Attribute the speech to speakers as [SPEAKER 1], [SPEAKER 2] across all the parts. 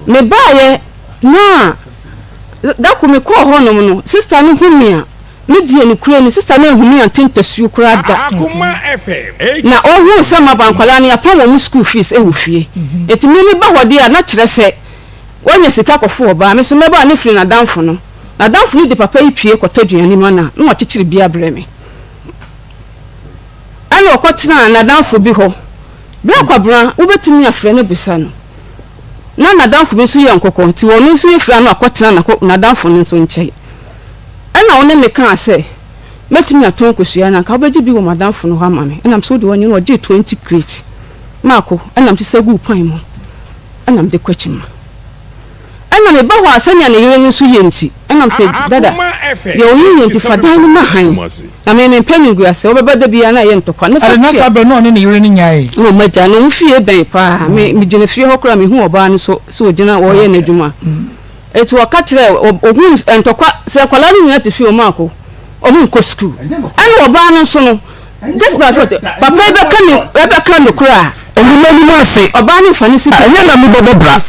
[SPEAKER 1] me baye na da ko me ko honom no sister no humia me die ni kure ni sister na humia tentesu kura da
[SPEAKER 2] Akoma FM
[SPEAKER 1] na ohu sama bankwala ni apa wo school fees ehufie etimi me ba hode a na kire se wonya sika kofo oba me so me ba ne firi na danfo no na danfo ni de papa ipie kotaduani ma na no chichiri bia breme ana okotina na danfo bi ho bra kwabra wobetumi afre ne bisa no na danfo bi so ye nkokko nti wonu so ye fira no akotina na danfo no so nche ana wona me kan ase metumi aton kosua na ka obeji bi wo madanfo no ha ma me ana so de wonyi no je 20 crate mako ana mti segu pan mu ana mde kwachima ana me ba ho asanya na yire so ye nti ana mse dada ye oyin nti fadan ma han na me penny gu ase obeba da bia na ye ntokwa na
[SPEAKER 3] fa na sabe no ne yire ni nyae
[SPEAKER 1] no maja no mfie ben pa me gine fie hokra me hu oba ni so ogina wo ye na dwuma etu wakatre ohun ntokwa se kwala ni na te fie o mako omu nko school ana oba no so no desperate papa ebe kan no kura
[SPEAKER 3] enuma ni ase
[SPEAKER 1] oba ni fani si
[SPEAKER 3] anya na me bobo bra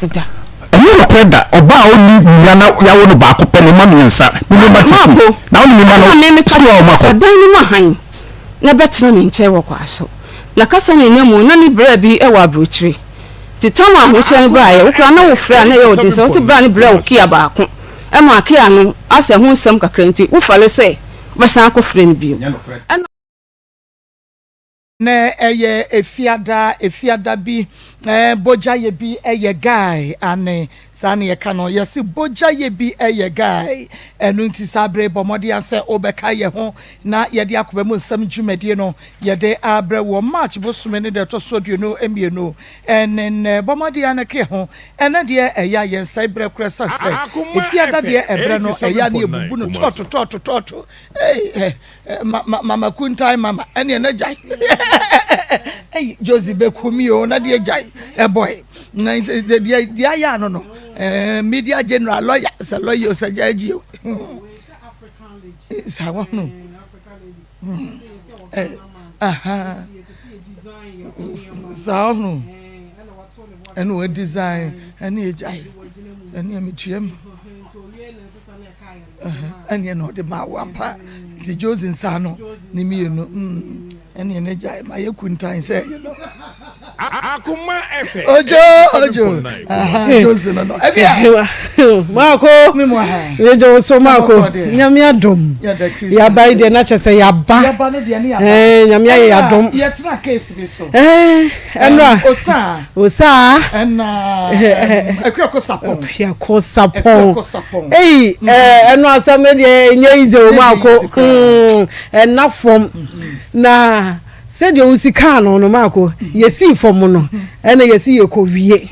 [SPEAKER 3] anya na preda oba oni nyana yawo no ba ko pele ma miensa me ba ti na oni ma no school o mako
[SPEAKER 1] dan ni ma han na betra me nche wo kwa so na kasa ni nemu na ni bra bi e wa brochiri ti tama ho che ni bra ye wo kura na wo fra na ye o de so ti bra ni bra wo kia ba ko e ma kia no ase ho nsem kakra nti wo fale se basa ko fra ni bi
[SPEAKER 3] ne eye efiada bi bojaye bi eye guy ane sane ye kano yesi bojaye bi eye guy enu nti sabre bomodi ase obeka ye ho na ye de akoba mu nsam dwumade no ye de abre wo march bosume ne de to so duno emienu enen bomodi ane ke ho ene de eya ye nsai bre kresa se efiada de ebre no eya ne ebubu no toto mama kuntai mama ene na jai hey Josie Bekumi o na de jai boy na de aya no media general lawyer sa lawyer sa jaji o sa wa no aha sa no eno design ene jai ene mitiem ene no de ma wampa ti Josie nsa no ni mienu ene ne jai ma ye kuntan say you know
[SPEAKER 2] Akoma FM
[SPEAKER 3] ojo Josie no ebia
[SPEAKER 1] mako
[SPEAKER 3] me mo ha
[SPEAKER 1] rejo so mako nyame adom ya bai de na chese ya ba
[SPEAKER 3] ne de ne ya
[SPEAKER 1] nyame ya adom
[SPEAKER 3] ye tena case bi so
[SPEAKER 1] enra osa
[SPEAKER 3] enna akwa sapon
[SPEAKER 1] enra asame de nye ize o mako enna form na said you usika no mako yesi form no ena yesi yekowie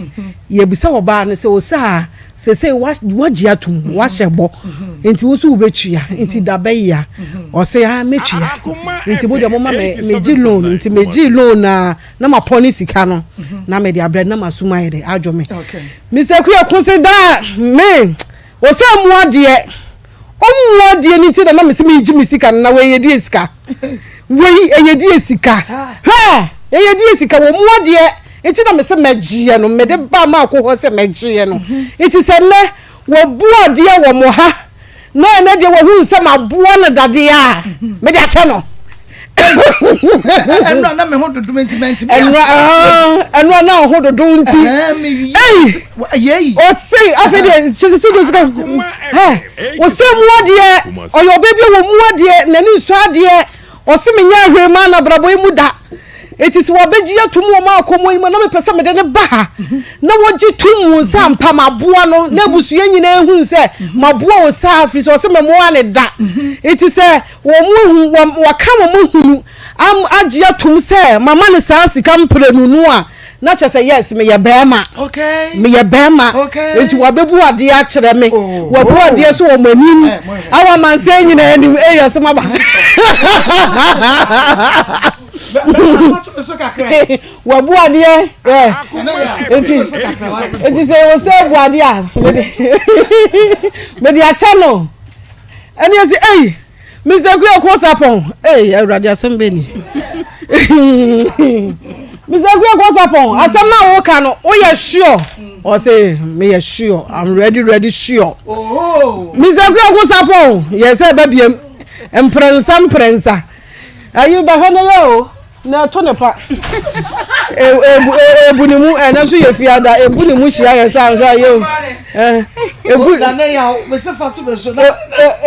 [SPEAKER 1] yebisa oba ne se osa se wagye atum wahyebo enti wosu ubetua enti dabeya o se ha metua enti bo de mama meji loan enti meji loan na ma poni sika no na me de abre na masuma ide adwome Mr. Kuya consider me o se muade omuade ni ti na me se me ji misika na we ye di sika we eyedi esika ha eyedi esika wo muade enti na me se magie no me de ba ma akọ se magie no enti se ne wo buade wo mo ha na na de wo hu se ma buo na dade a me de ache no
[SPEAKER 3] enra na me ho do document
[SPEAKER 1] enra na ho do nti
[SPEAKER 3] eh
[SPEAKER 1] o sei afede chese so do sika ha o se muade oyo bebi wo muade na ni nsu ade osimi nya hwema na brabo imu da etisi wobeji atumu o ma akomo imu na me pese me de ne ba na woji tumu sampa maboa no na busuye nyina ehu nse maboa o sa afri so se memoa ne da etisi wo mu waka mo hunu am agi atum se mama ne sa sika mprenu nu a na chese yes me ye bema
[SPEAKER 3] okay
[SPEAKER 1] me ye bema enti wabebu ade a kire me wabu ade so o manim awa manse nyina ani eya se maba wabu ade enti se wo se bu ade a me de acha no ani ese Mr. Kuya ko sapon awrade asembeni Mr. Sapon, as I'm now working, oh, yes, sure. Or say, me yes, sure. I'm ready, sure.
[SPEAKER 3] Oh,
[SPEAKER 1] Mr. Sapon, yes, baby, and prensa. Are you behind the na tonepa ebunimu enaso ye fiada ebunimu hia ye san so ayo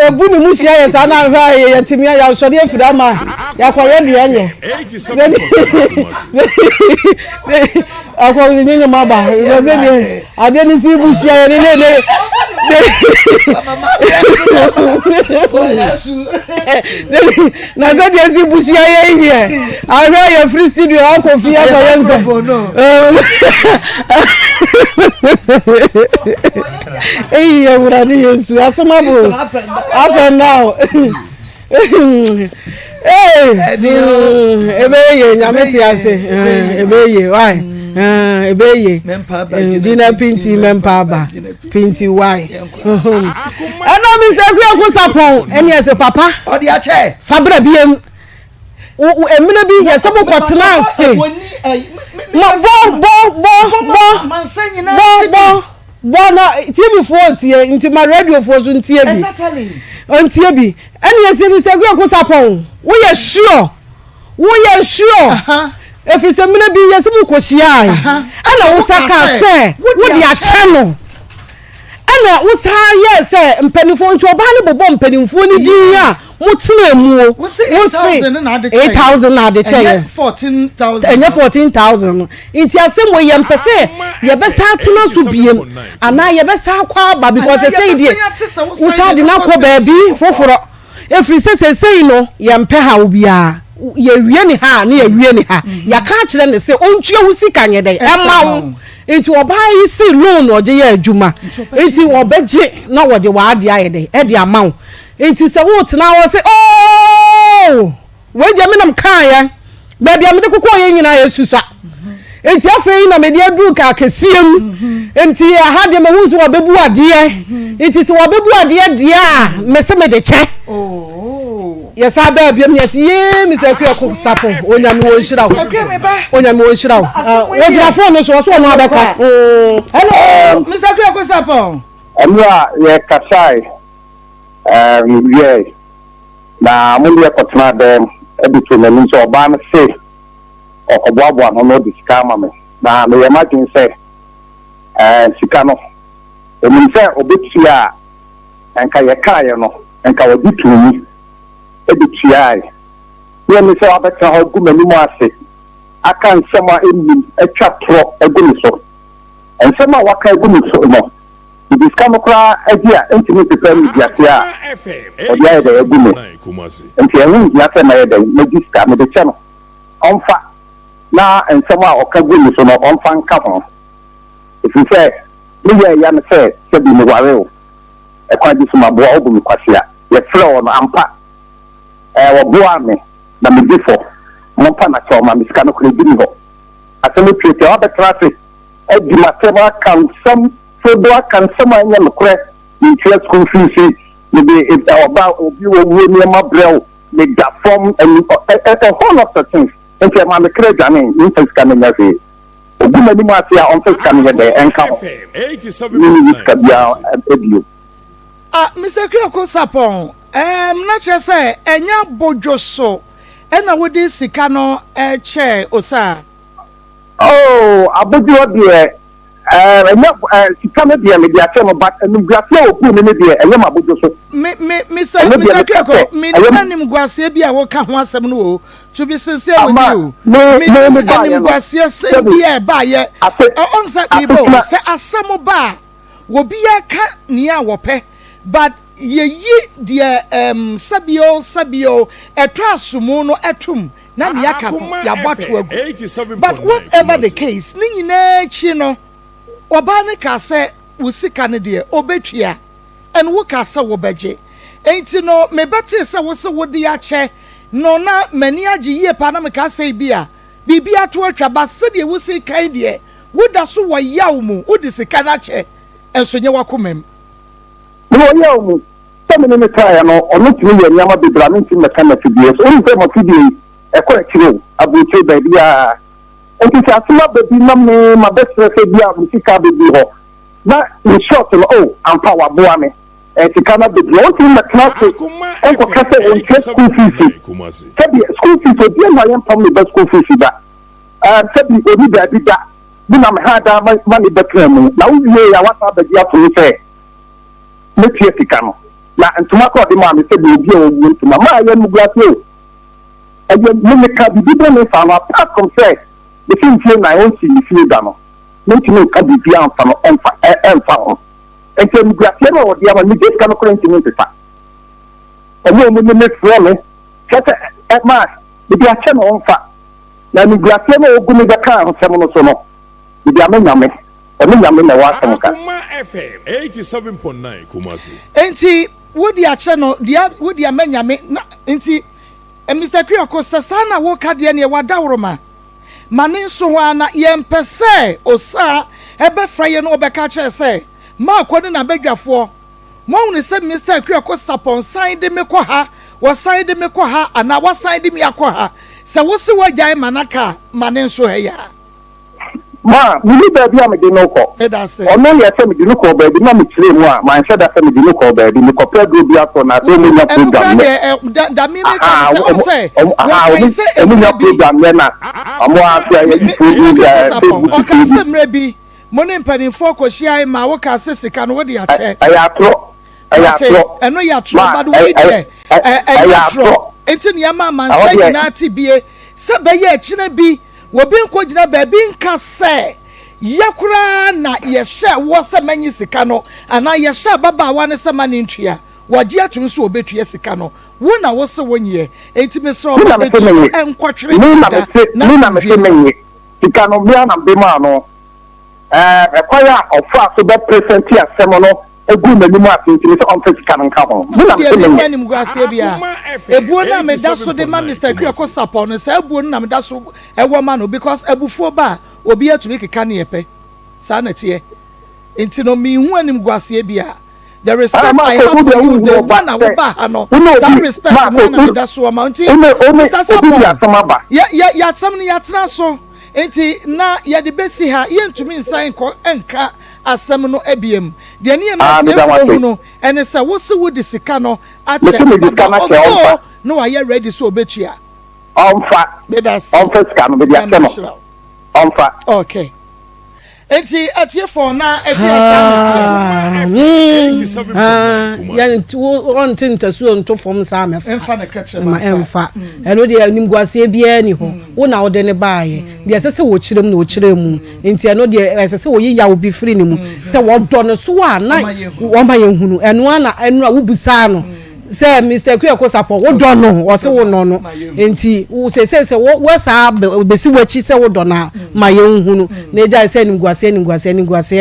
[SPEAKER 1] ebunimu hia ye san na hwa ye timia ya so de afira ma ya kware de enye se akwa ni nyo maba ye se de ade ni si bu hia ye ne na se de si bu hia ye here ahwa ye free studio akofia kwa yenza ya uradi Yesu asomabo up and now ebeye nyameti ase ebeye why ebeye jina pinti membaba pinti why ana mi se ku Sapon eni ese papa
[SPEAKER 3] odi a che
[SPEAKER 1] fabra biem emina bi ye se mo kwotena ase bo na TV 40 nti ma radio for so ntie bi
[SPEAKER 3] exactly
[SPEAKER 1] ntie bi eni ye se mi se ku Sapon wo ye sure if se mina bi ye se mo kwhia ana wo saka se wo di a channel ana wo sa ye se mpanifo nti oba ne bobo mpanifo ni din a mutena mu wo se 8,000 na de che
[SPEAKER 3] 14,000
[SPEAKER 1] enye 14,000 nti asem wo ye mpese ye be sa tena so biem ana ye be sa kwa ba because say die wo sa de na ko ba bi foforo efri se no ye mpe ha obia ye wie ni ha na ye wie ni ha ya ka kire ne se ontue wo sika nye de ema wo nti oba yi si loan oje ye adwuma nti obeje na woje wa ade ayede e de amawo nti se wo tena wo se oh we je menam kan ya ba bia me de kokko ye nyina yesusa nti afei na me de adu ka kesiem nti ha de me hu se wo bebu ade nti se wo bebu ade de a me se me de che yes aba bia me yes ye mi se ku Sapon onyame wo nhira wo jira phone so no abeka
[SPEAKER 3] hello Mr. ku Sapon
[SPEAKER 4] amwa ye kasai ye na mundi ekotna dem ebitu na nso oba na se okoboabo no disika ma me na me imagine say sika no emin say obetua enka ye kaye no enka wodi tumi ebitua ye me say abeta ho gumani mu ase aka nsema emi atwa pro eguni so nsema waka eguni so no disika no kra agia entimi pepa mi diatia odi aye de eguni enti ehun diatia na ye de disika me de chano onfa na nsema okaguni so no onfa nka ho if you say me ya me say se bi me ware o e kwa di suma bo obu mi kwasia ye flow no ampa wo boa me na me before mo pa na choma mi sika no kre bi ho asemi pete o be traffic e di matema kan some so do kan some anya no kre in church confusion me be if oba obi wo ni ma brel me da form and a whole lot of things enti ma me kre jane in face kan nya fe oguma ni ma sia on face kan ye de enka ho 87
[SPEAKER 3] Mr. ku Sapon na che say enya bojoso ena wodi sika no che osa
[SPEAKER 4] abojo de enya sika me de me dia che no but nuguase oku me de enya mabojo so
[SPEAKER 3] Mr. Keko me nanim guase bia wo ka ho asem no o to be sincere with you me nanim guase se bia ba ye on say people say asem ba wo bia ka nia wo pe but ye de sabio etrasumu no etum na ne yaka ya boto agu but whatever the case ni nyina chi no oba ne ka se usika ne de obetua and wo ka se wo beje enti no me bete se wo se wo de ya che no na mani agi ye pa na me ka se bia bibia to atwa ba se de wo se kan de wo da so wo yaw mu wo de sika na che enso nye wakomam
[SPEAKER 4] no yaw mu semene me try no onu timi ye nyama bibra me timi meka na fidie so onu pe mo fidie e ko akire abuche ba bia nti sɛ asoma baabi na me mabɛsrɛ sɛ bi a mesika bɛbi hɔ na in short no ampa waboa me sika no bɛbi hɔ wontimi mɛtena so ɛnkɔka sɛ ɔnkyɛ school fees sɛbi school fees obi ama yɛmpam ne bɛ school fees da sɛbi obi baabi da bi na me ha da ma ne bɛtena mu na wowie a wasa bɛgye ato no sɛ mɛtua sika no na ntoma kɔ ɔde maa me sɛbi obi a ɔwuo ntoma maa yɛ muguase o ɛyɛ mmeka bibi bɛ ne fa no apart from sɛ efi nfie na ɛwɔ nsi nfie da no ne ntumi nka bibi anfa no ɛnfa ho nti muguase na ɔde ama ne gye sika no kora ntumi ntefa ɔmo ne frɛ me kyɛsɛ ɛma ebi akyɛ na ɔmfa na muguase na ogu ne bɛka ahosɛm no so no ebi amenyame ɔne na wasɛm ka
[SPEAKER 2] Akoma FM 87.9 Kumasi
[SPEAKER 3] enti wodi akyɛ no wodi amenyame na enti Mr. Kuyako sasa na wo kadeɛ ne wada woroma mane nso ho ana yɛmpɛ osa ɛbɛfra yɛ no ɔbɛka kyerɛ sɛ ma akɔne na badwafoɔ mo hu ne sɛ Mr. Kuyako sapon sign de me kɔ ha wo sign de me kɔ ha ana wo sign de me akɔ ha sɛ wo se wagyae manaka mane nso ha ya
[SPEAKER 4] ma mini baabi a mede no kɔ ɔno yɛ sɛ mede no kɔ baabi na mekyerɛ mu a manhyɛ da sɛ mede no kɔ baabi mekɔpɛ duro bi asɔ na sɛ ɔmunya program ɔmunya program nɛ na ɔmo ase ayɛyi
[SPEAKER 3] ɔka sɛ mmerɛ bi mo ne mpanimfoɔ kɔhyiae ma woka sɛ sika no wode akyɛ
[SPEAKER 4] ɛyɛ atorɔ
[SPEAKER 3] ɛno yɛ atorɔ bade wei deɛ ɛyɛ atorɔ enti ne yɛma amansa nyinaa te bie sɛ bɛyɛ akyina bi wobi nko gyina baabi nka sɛ yakura na yɛhyɛ wo sɛ manyi sika no ana yɛhyɛ babaawa ne sɛ mane ntua wagye atum so obetua sika no wo na wo se wonye enti mesrɛ obetu enkɔtwere
[SPEAKER 4] na mese menye sika no bia na bema no ɛkwaya ɔfa so bɛ present asɛm no egu m'anim atentini sɛ ɔmfa sika no nka ho na mese menye
[SPEAKER 3] nim guase bia ebuo na me da so de ma Mr. Kuyako support no sɛ ebuo na me da so ɛwɔ ma no because ebufuo ba obi atumi keka ne yɛpɛ saa na tie enti no me hu anim guase bia the respect I have for you the one na wo ba ha no some respect mo na me da so ma nti Mr. Support ya tsam ne ya tena so enti na ya de besi ha yentumi nsan kɔ enka asɛm no abiem de ne ma tie fo no ene sɛ wo se wo de sika no akyɛ no wa ye ready so obetua
[SPEAKER 4] ɔmfa sika no be dia sɛ no ɔmfa
[SPEAKER 3] okay enti atie fo na ebia
[SPEAKER 1] ya on tinta so nto fom sa
[SPEAKER 3] emfa na kache
[SPEAKER 1] ma emfa eno de anim guase bia ni ho wo na wo de ne baaye de sese wo kyerem na wo kyerem enti eno de sese wo yi ya wo bi free ni mu se wo do no so a na wo ma ye hunu eno a wo busa no say Mr. Kuyako support wo do no wo se wo no no enti wo se wo sa besi wachi se wo do na ma ye hunu na eja se ni guase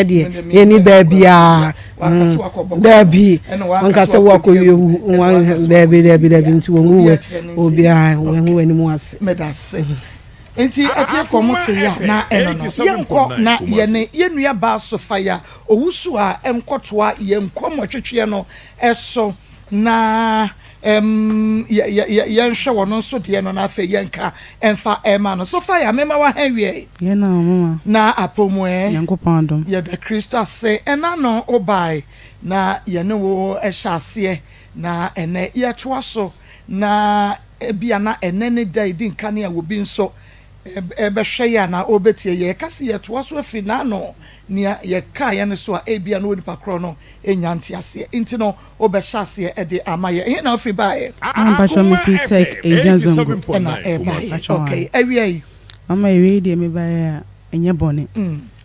[SPEAKER 1] de eni ba bia dabi anka se wo akoyewu dabi nti wo nwu obi a wo nwu ani mu ase
[SPEAKER 3] medase enti atie komote ya na eno no yenkɔ na yenua ba so fire owusu a enkotoa yenkomo twetwe no eso na yenhwe wono nso de no na afa yenka emfa ema no so fire mema wa hawie
[SPEAKER 5] ye na mama
[SPEAKER 3] na apomwe
[SPEAKER 5] yankopandom
[SPEAKER 3] ye the Christo say ena no obai na ye ne wo ehyiase na ene ye toa so na bia na ene ne dai di nkane a wo bi nso ebehwe ya na obetie ye kase ye toa so afi na no nia ye ka ye ne so a ebia no odipa kro no enyanti ase enti no obehya ase e de amaye ye na afi ba ye
[SPEAKER 5] ambacho me fi take agent
[SPEAKER 3] na okay ewie
[SPEAKER 5] mama ewie de me ba ya enye bone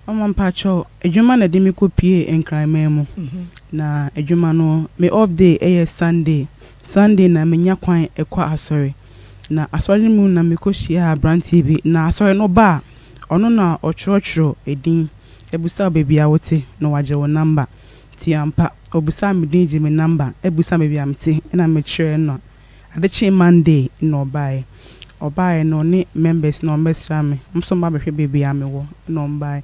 [SPEAKER 5] mama mpacho adwuma na de me kopie enkran mu na adwuma no me off day Sunday na menya kwan ekwa asori na asori mu na me koshia brand TV na asori no ba ono na ochrochro edin ebusa baby a wote no waje wo number ti ampa obusa me din je me number ebusa baby amte na me chere no adechi Monday no obae no ni members no mesra me mso ma behwe baby ame wo no mbae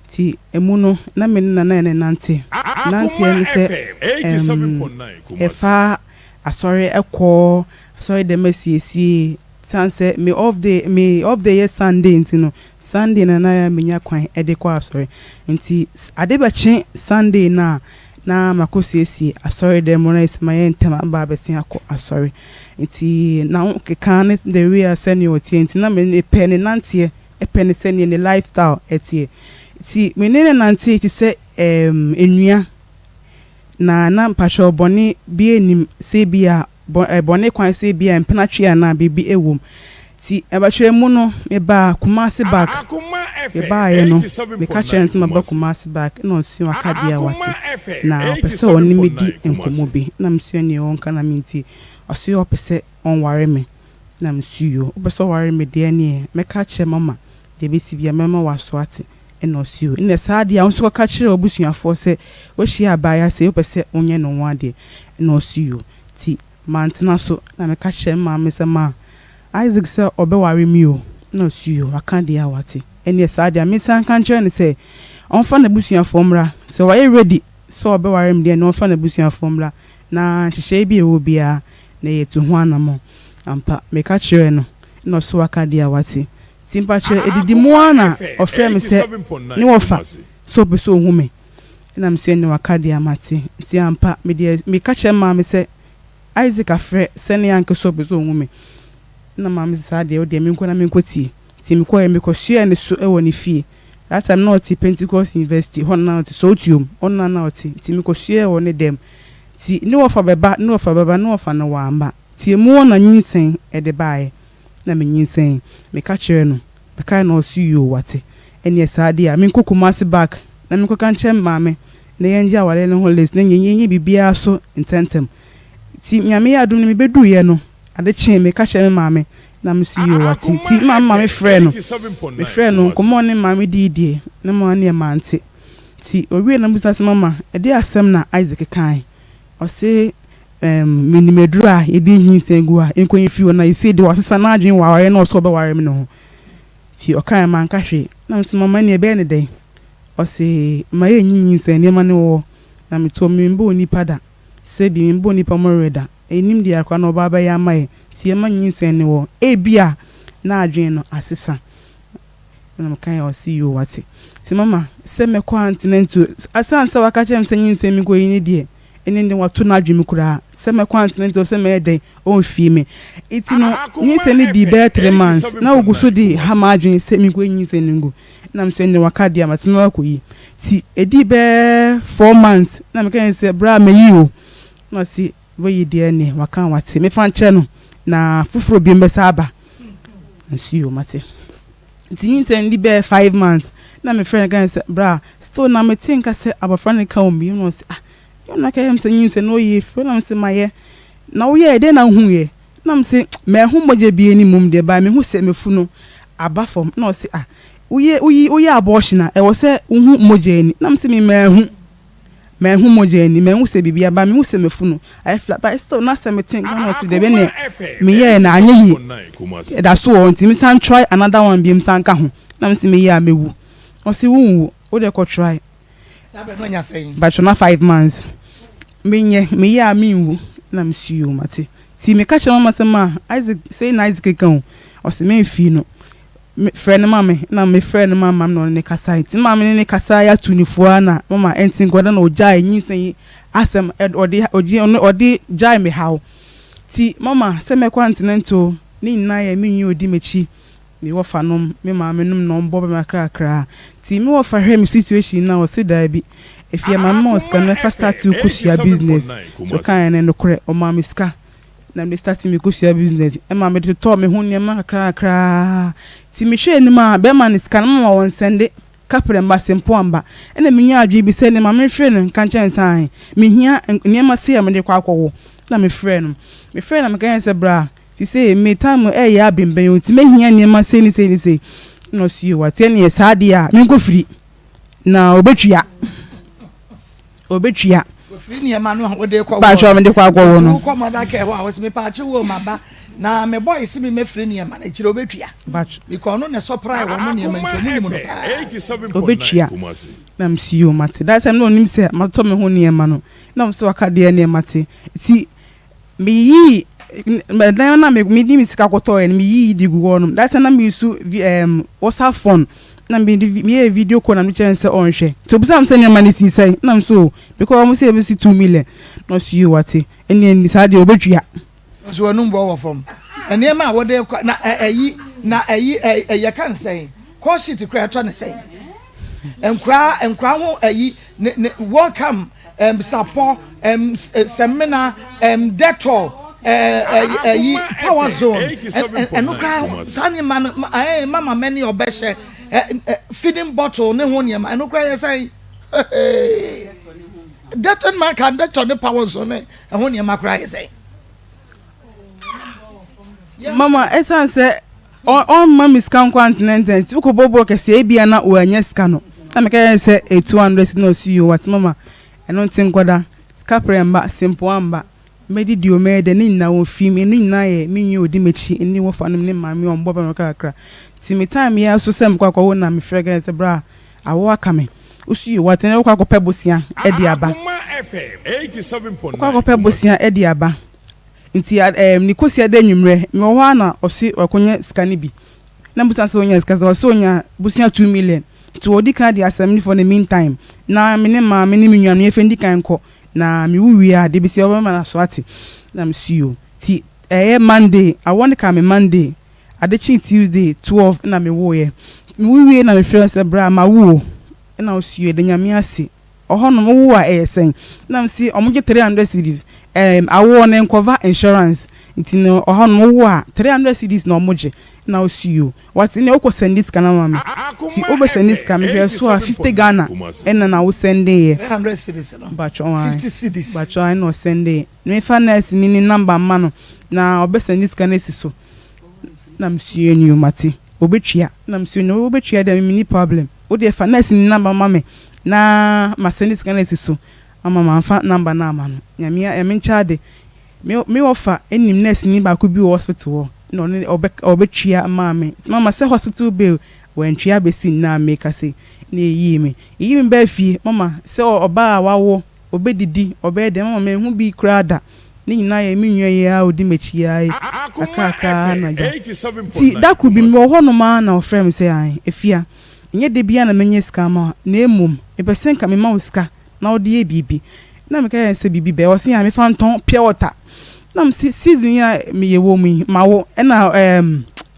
[SPEAKER 5] ti emu no na me na nante ene se 87.9
[SPEAKER 2] Kumasi
[SPEAKER 5] efa asori ekọ asori de mesiesie sanse me off the year Sunday ntino Sunday na ya menya kwan e de kwa asori nti ade be che Sunday na makosiesie asori de mo na isma ye ntema ba besia akọ asori nti na keka ne the real senior tie nti na me pe ne nante e pe ne senior ne lifestyle etie ti me ne nante ti se enua na mpacho boni bi enim se bia boni kwan se bia mpenatwe na bibi ewom ti ebahwe mu no me ba Kumasi back me ba ye no me ka chance ma ba Kumasi back no si wakadia wati na opese oni medi enkomo bi na msua ni wonka na minti osi opese on ware me na msuo opese ware me de ani me ka che mama de bi si bia mama waso ate eno siu ine saade a unso ka kire obusuafo se wo hia baaya se opese onye no wade eno siu ti mantena so na me ka kire ma me se ma Isaac se obeware mi o no siu aka de awate ene saade a me san kan kire ne se onfa na busuafo mra se wa ready so obeware mi de no onfa na busuafo mra na hihye bi ewo bia na yetu ho anamo ampa me ka kire no so aka de awate Timpache edidi muana ofre me se ni wofa so be so hume na mse ni wakadi amate ti ampa me ka che ma me se Isaac afre se ne yanke so be so hume na ma me sa de o de me nko na me nkoti ti me ko me ko hye ne so e woni fie that time not Pentecost University hon na oti so tium on na oti ti me ko hye woni dem ti ni wofa beba ni wofa no wamba ti mu na nyinsen e de bae na me nyinsen me ka kire no me ka na osuyo wate ene saade a me Kumasi back na me ko kan che maame na yenja wale ne ho list na nyenye bibia so intentem ti nyame ya dum ne me bedu ye no ade che me ka che maame na me suyo wate ti mama me frɛ no komo ne maame didie na mo ne mante ti owie na musa se mama e de asem na Isaac kan o se minimedura edi nyinsegu a enkonyi fi wona isi de wasesa na adwen waware na oso be ware me no ti okan man ka hwe na mse mama ne be ne den o se ma ye nyinsegu ne ma ne wo na me to me mbo ni pada se bi mbo ni pa mo reda enim de akwa na oba ba ya mai ti e ma nyinsegu ne wo e bia na adwen no asesa na mkan o si yo wate ti mama se me kwa antinentu asansa waka chem se nyinsegu mi ko yin die ene ndi watu na adwemi kura se me continent se me den on fi me iti no nyinse ni di be 3 months na oguso di ha ma adwen se mi ko nyinse ningu na me se ndi wakade amate me wakoyi ti edi be 4 months na me kan se bra me yi o na si wo yi de ne wakan wate me fan che no na fufuro bi mbe saba nsi o mate ti nyinse ndi be 5 months na me friend kan se bra still na me think say abafran kan o mi no se na ka yam se nyinse no yi fo na mse maye na wo ye de na hu ye na mse me hu moje bi eni mum de ba me hu se mefu no aba fom na o se uye abortion e wo se hu moje eni na mse me hu moje eni me hu se bibia ba me hu se mefu no I flat but still na se me think na o se de be ne me ye na anye yi da so o ntimi san try another one bi msan ka ho na mse me ye a mewu o se wu o de ko try but na 5 months me ya minwu na msuo mate ti me ka che mama se ma Isaac say na Isaac kan o se me fi no friend mama na me friend mama no ne kasa ti mama ne kasa ya tunifo na mama entin goda na oja nyinsen asem odi jai me how ti mama se me continental ni nna ya me nyi odi mechi me wo fa nom me mama num no mbo be makrakra ti me wo fa hwe me situation na o se da bi if your mama can never start to push your business so kan no kore o mama ska na me start me push your business e mama de to me hu ne ma kakra ti me hwe ni ma be man ska na mama won sende kapre mba sempo amba e na me nya adwe bi se ne mama me hwe no kan chen san me hia ne ma se ya me de kwa akwo na me hwe no na me kan se bra ti say me time e ya bimben o ti me hia ne ma se ni no si o what ne saade a me ko firi na obetwia
[SPEAKER 3] ofiri ni ema no wo de kwa
[SPEAKER 5] ba cho me de kwa agwo no
[SPEAKER 3] ko ma da ke ho a wo se me pa che wo ma ba na me boy si me firi ni ema na chire obetwia because no ne surprise wo ni ema ncho mu no
[SPEAKER 2] 87.9
[SPEAKER 5] na msio mate that time no nim se ma to me ho ni ema no na mso akade ni ema te ti me yi dan na me di misika koto en me yi di gu wonum that na me use WhatsApp phone na me video call na me chance on hwe to bisa am say na mani si say na so because am say be 2 million no see you what eni sa de obetwia
[SPEAKER 3] so anum bo wo fam ene ma wo de na ayi kan say call sheet kra to na say enkra ho ayi welcome support seminar Dettol power zone and no sani man mama many obeshe feeding bottle ne ho niam and no cry say Dettol man can Dettol the power zone e ho niam cry say
[SPEAKER 5] mama esan say on mami's can continent uko bobo kese ebia na o anya ska no na me ka say 200 no see you what mama I don't think kwada scapre mba simple amba medi di o me de ni na wo fi mi ni na ye mi nyi odi mechi ni wo fa no ne ma mi on boba me kakra ti me time ya so sem kwa wo na me frega se bra awo aka me usu you what ne kwa kope bosia e di aba kwa kope bosia e di aba nti ni kosia de nwumre me wo na osi wakonye skani bi na busa so nya ska so nya busia 2 million to odi kan di assembly for the meantime na me ne ma me ne minwan ye fendi kan ko na me wuwi a de bisi oba na so ati na me suyo ti Monday I want to come Monday ade chi Tuesday 12 na me wo ye me wuwi na me friend say bra ma wo na o suyo de nyame ase oho no wo a sen na me si omo ge 300 cedis awo na cover insurance nti no oho no wo a 300 cedis na omo ge na o suyo what ne o ko send this kana mama si obe send this kana me so 50 Ghana en na wo send ye
[SPEAKER 3] 100 cedis no
[SPEAKER 5] bacho
[SPEAKER 3] 50 cedis
[SPEAKER 5] bacho I no send ye me finance ni number ma no na obe send this kana so na me suyo ni o mate obetwia na me suyo no obetwia da me ni problem o de finance ni number ma me na ma send this kana so mama ma fa number na ma no nyame ya me nchade me offer enim nurse ni ba ko bi hospital no obetwia mama say hospital bill when twia besi na make say na yi me ba fie mama say oba wawo obedidi obede mama me hu bi krada ni nyina ya mi nwa ya odi mechi ya akaka na ja ti that could be me ho no ma na ofrem say ai efia nye de bia na menye ska ma na emum e pesen ka me ma uska na odi e bibi na me ka say bibi be o say ya me fa nton pure water nam season ya me ye wo mu mawo na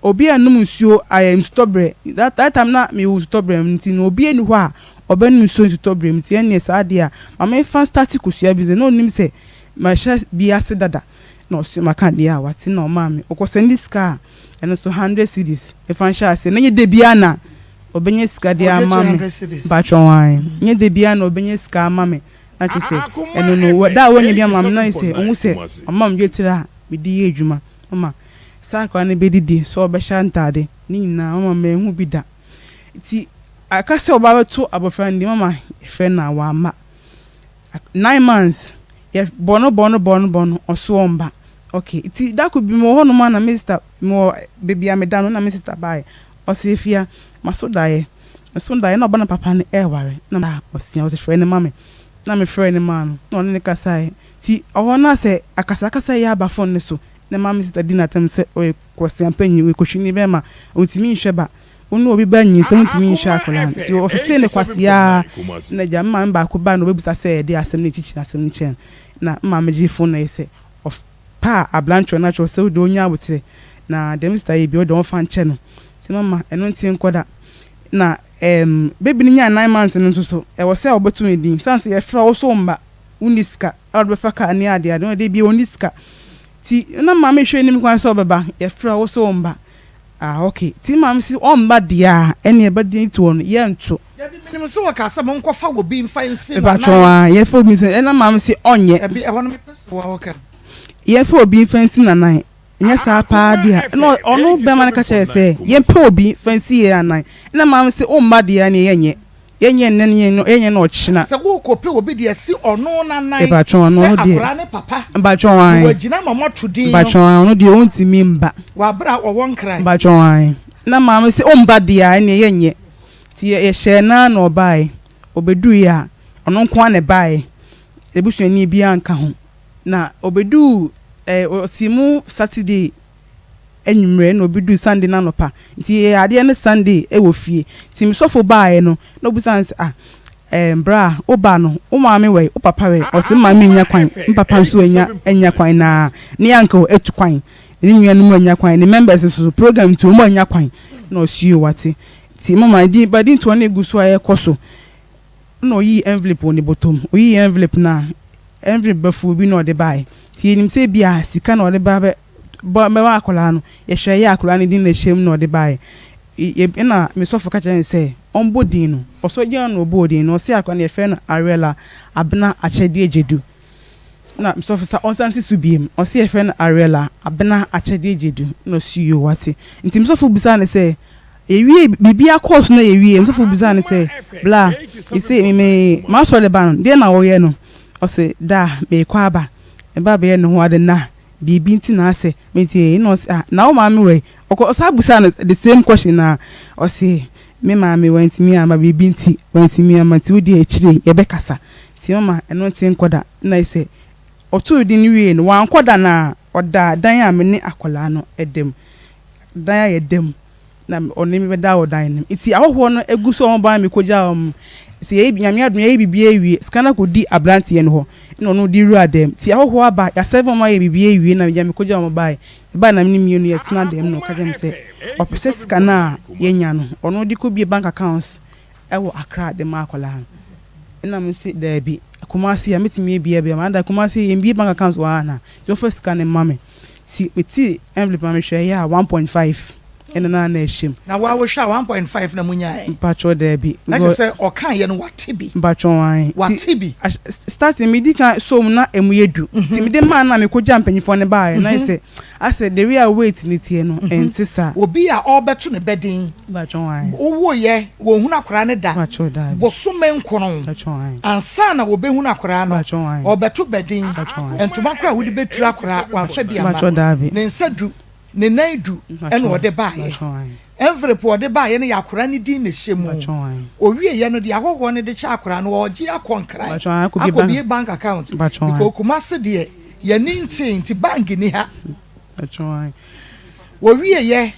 [SPEAKER 5] obi anum nsuo I strawberry that time na me wo strawberry nti no obi eni ho a obenu nsuo strawberry nti ene sa de a mama fan start kusua business no nim se ma sha bi ase dada no so maka de a wati na o ma me okosend ska eno so 100 cedis e fan sha ase na nye de bia na obenye ska de ama me ba chonwan nye de bia na obenye ska ama me na ti se eno no da wonye bia mam na se onwu se amam jetira bi di edwuma mama sakwa ne bedidi so obesha ntade ni na mama me hu bi da ti akase oba to abofrandi mama friend na wa ma 9 months ye bono oso omba okay ti that could be mo hono ma na Mr. mo baby ameda na Mr. Bai osefia masodaye na bana papa ne ware na osia o friend mama na me friend man no ne kasai ti ohona se akasa ya ba phone ne so na mama Mr. Dina tem se o kwasian panyi we koshini be ma ontimi nhweba onu obi ba nyi se ontimi nhwa akola ti o se ne kwasia na jama mba ko ba no bebusa se de asem ne chichi asem ne chen na mama ji phone na se of pa ablancho na cho se do nya abote na dem Mr. Ye bi o don fan che no ti mama eno nti nkoda na baby ni nya 9 months no so e wo se obetu edin sanse ye fra wo so mba uniska albe faka ani ade ade no de bi uniska ti na mama hwe nim kwan so beba ye fra wo so mba okay ti mama si o mba dia ene e badi to no ye nto
[SPEAKER 3] ya bi nim so waka sa mo nkofa wo bi mfa nsi
[SPEAKER 5] na ba chwa ye fo mi se na mama si onye
[SPEAKER 3] e bi e wono me pese wa waka
[SPEAKER 5] ye fo bi mfa nsi na nan nya sa pa dia no ono be man ka che se ye pe obi fancy ye anan na mama si o mba dia ne yenye nne no china
[SPEAKER 3] se wo ko pe obi dia si ono na nan
[SPEAKER 5] e ba chon no dia
[SPEAKER 3] abra ne papa
[SPEAKER 5] ba chon an
[SPEAKER 3] wo gina mama tudin
[SPEAKER 5] ba chon an no dia ontimi mba
[SPEAKER 3] wa bra wo won kran
[SPEAKER 5] ba chon an na mama si o mba dia ne yenye ti ye hye na no bai obedu ya ono nko ane bai ebusuani bia nka ho na obedu osimu Saturday enyumre no bi du Sunday na no pa nti ade ne Sunday wo fie nti me sofo baae no no bu sans bra oba no o maame we o papa we o se maame nya kwan papa nso enya kwan na ne anko etu kwan ni nuanu enya kwan ni members so program to mo enya kwan na osio wate ti mama di badi to na eguso aye koso no yi envelope oni bottom o yi envelope na envelope bafu bi no de bae ti enim se bia sika na ode ba be ba akola no ye hwe ye akola ne din na hyem na ode bae na me sofo ka chen se onbodin no osoje na obodin no se akola na ye fe na arela abena achede ejedu na me sofo sa onsansi subiem o se ye fe na arela abena achede ejedu no siyo wate nti me sofo bisa ne se ewie bibia course na ewie me sofo bisa ne se bla ise me ma so le ban de na wo ye no o se da me kwa aba e ba be no ho ade na bibi nti na ase me tie no na o ma me we o sa busa na the same question na o se me ma me wanti mi ama bibi nti wanti mi ama ti odi echire ye be kasa ti mama eno nti nkoda na ise o tu di ni wie no wan koda na oda dan a me ni akola no edem dan ya edem na oni me be da odan nim iti ahoho no eguso on ba me koja si ye nyame adun ye bibie ewie skana ko di abrante ye no ho no no di ru adem ti ahoho aba ya 7 ma ye bibie ewie na me koja on ba ba na me ni mienu ye tena dem no ka dem se o process kana ye nya no ono di ko bi bank accounts ewo Accra de ma akola ina me se da bi Kumasi ya metimi ebia bia ma da Kumasi ye bank accounts wa na your first scan mame ti envelope ma me hwe ya 1.5 na eshim
[SPEAKER 3] na wa wo hwa 1.5 na munya e
[SPEAKER 5] pacho da bi
[SPEAKER 3] na je say o kan ye no wate bi
[SPEAKER 5] pacho wan
[SPEAKER 3] wate bi
[SPEAKER 5] starting me di kan so na emuyedu ti me de man na me ko jam panyifo ne ba na say I said the real weight ni tie no entisa
[SPEAKER 3] obi a obeto ne bedin
[SPEAKER 5] pacho wan
[SPEAKER 3] wo ye wo hu na kora ne da
[SPEAKER 5] pacho da
[SPEAKER 3] bo so men kono
[SPEAKER 5] pacho wan
[SPEAKER 3] ansa na wo be hu na kora no
[SPEAKER 5] pacho wan
[SPEAKER 3] obeto bedin entuma kora wo di betura kora wa fa bia ma
[SPEAKER 5] pacho da bi
[SPEAKER 3] ne nsadu ne naidu ene wo de ba ye envelope wo de ba ye ne yakora ne din ne hyemu owie ye no de ahoho ne de cha akora no oji akonkran akobi bank account ko Kumasi de ye ninti bank ni ha owie ye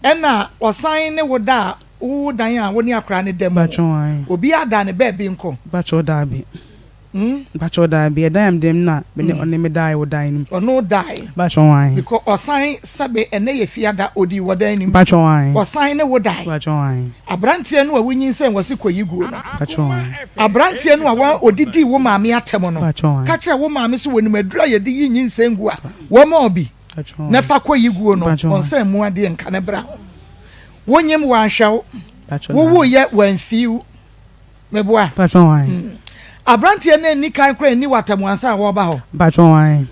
[SPEAKER 3] ena osan ne wo da wo dan a wo ni akora ne dem obi ada ne ba bi nko
[SPEAKER 5] bacho da bi bacho da bi edam dem na be ne onne me dai wo dan nim
[SPEAKER 3] ono dai
[SPEAKER 5] bacho wan
[SPEAKER 3] because osan sabe ene ye fiada odi wo dan nim
[SPEAKER 5] bacho wan
[SPEAKER 3] osan ne wo dai
[SPEAKER 5] bacho wan
[SPEAKER 3] abrantie no a wonyin sen wasi koyi guo no
[SPEAKER 5] bacho wan
[SPEAKER 3] abrantie no a wa odidi wo maame atem no
[SPEAKER 5] bacho wan
[SPEAKER 3] ka kire wo maame so woni madura ye di yin sen gu a wo ma obi na fa koyi guo no onsen mu ade nka ne bra wonyim wan hwew wo ye wan fiu meboa
[SPEAKER 5] bacho wan
[SPEAKER 3] abrantie na ni kan kra ni watamu ansa wo ba ho
[SPEAKER 5] bacho wan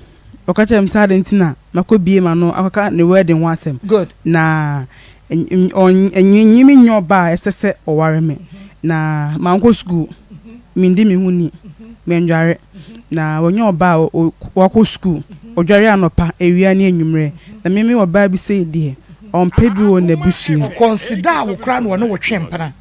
[SPEAKER 5] okache msade ntina makobie ma no akaka ne wedding wasem
[SPEAKER 3] good
[SPEAKER 5] na enyimi nyoba esese oware me na manko school mindi mi huni menjare na wonyoba wako school odware anopa ewia ne enwumre na mimi oba bi sei die on pebi wo na busu
[SPEAKER 3] consider wo kra no wo twempana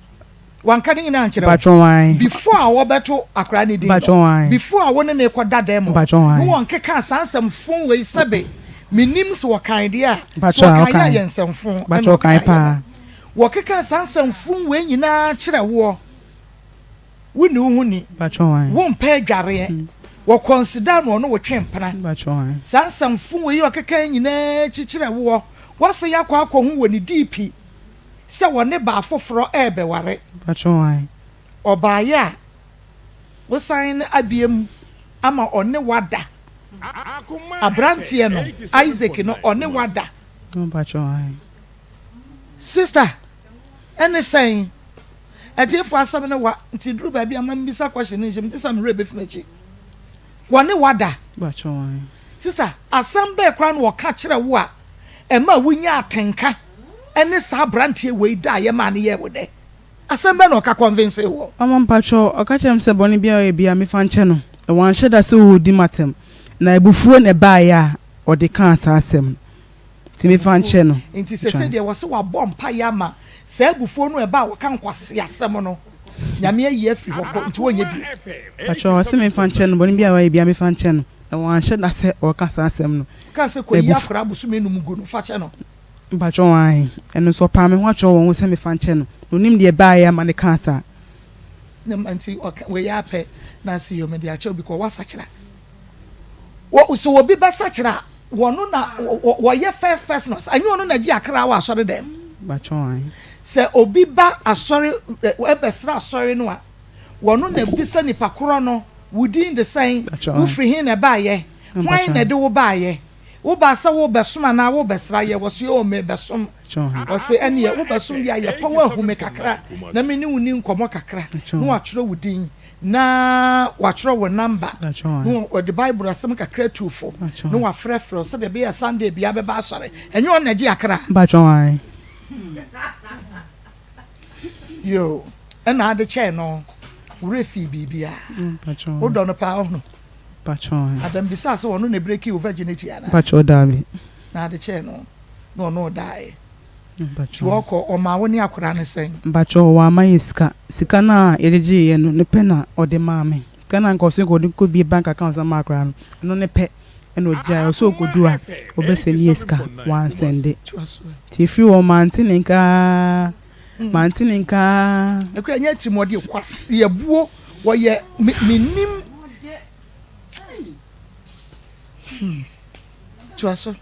[SPEAKER 3] wankane ina ankyere
[SPEAKER 5] bacho wan
[SPEAKER 3] before wo beto akra ne din
[SPEAKER 5] bacho wan
[SPEAKER 3] before wo ne ko dada mo
[SPEAKER 5] bacho wan
[SPEAKER 3] wo nkeka sansam fun we sebe minim so wo kan dia
[SPEAKER 5] bacho
[SPEAKER 3] kan ya nsam fun
[SPEAKER 5] bacho kan pa
[SPEAKER 3] wo keka sansam fun we nyina kyere wo woni huni
[SPEAKER 5] bacho wan
[SPEAKER 3] wo mpa dware wo consider no no wo twempana
[SPEAKER 5] bacho wan
[SPEAKER 3] sansam fun we yo keka nyina kyere wo se yakwa akọ hu woni DP se wone ba afoforo ebe ware
[SPEAKER 5] bacho wan
[SPEAKER 3] obaya wo sign abiem ama one wada abrantie no Isaac no one wada
[SPEAKER 5] bacho wan
[SPEAKER 3] sister ene saying ejefo asam ne wa nti duru ba bia mambisa question nje mtisa mre be fimachi one wada
[SPEAKER 5] bacho wan
[SPEAKER 3] sister asam be kra no ka kire wo a ema wunya atenka ene sa brantie we da ye ma ne ye wo de asem be no ka convince wo
[SPEAKER 5] mama mpacho okache mse boni bia e bia me fanche no e wan sheda so di matem na ebufuo ne ba ya o de kan sa asem ti me fanche no
[SPEAKER 3] nti se de wo se wa bompa ya ma sa ebufuo no e ba wo kan kwase asem no nyame ayi afi hoko nti wonye bi
[SPEAKER 5] mpacho se me fanche no boni bia wa e bia me fanche no na wan hye da se o ka sa asem no
[SPEAKER 3] ka se ko yi akra busu me num gu no fa che no
[SPEAKER 5] ba cho wan eno so pa me ho cho won se me fa nche no onim de ba ya ma ne ka sa
[SPEAKER 3] na manti we ya pe na se yo me de a che because wa sa kira wo so obi ba sa kira wono na wo ye first person anyi wono na ji akra wa asore dem
[SPEAKER 5] ba cho wan
[SPEAKER 3] se obi ba asore e besra asore no a wono na bisa nipa koro no within the same wo free hin na ba ye why na de wo ba ye wo ba sa wo besoma na wo besra ye wo so o me besom wo se ene ye wo besom ya ye pa wa hu me kakra na me ni wuni nkomo kakra no wa tro wudin na wa tro wo number no the bible asem kakra tufo no wa frefro se de be ya sunday bia be ba asore enye on na ji akra
[SPEAKER 5] ba cho wan
[SPEAKER 3] yo ena ade che no refi bibia o do no pa ho
[SPEAKER 5] pacho
[SPEAKER 3] adam bisa so wono na break you virginity ana
[SPEAKER 5] pacho davi
[SPEAKER 3] na ade che no no die
[SPEAKER 5] pacho
[SPEAKER 3] woko o ma woni akura ne sen
[SPEAKER 5] pacho wa mayiska sika na yereje ye no ne pe na ode maame sika na nkoso ko de ko bi bank account sa makra no ne pe eno ja so kodu a obeseni yeska wan sende ti fi wo mantininka
[SPEAKER 3] ekura nya timodi kwase ebuo wo ye minim tuaso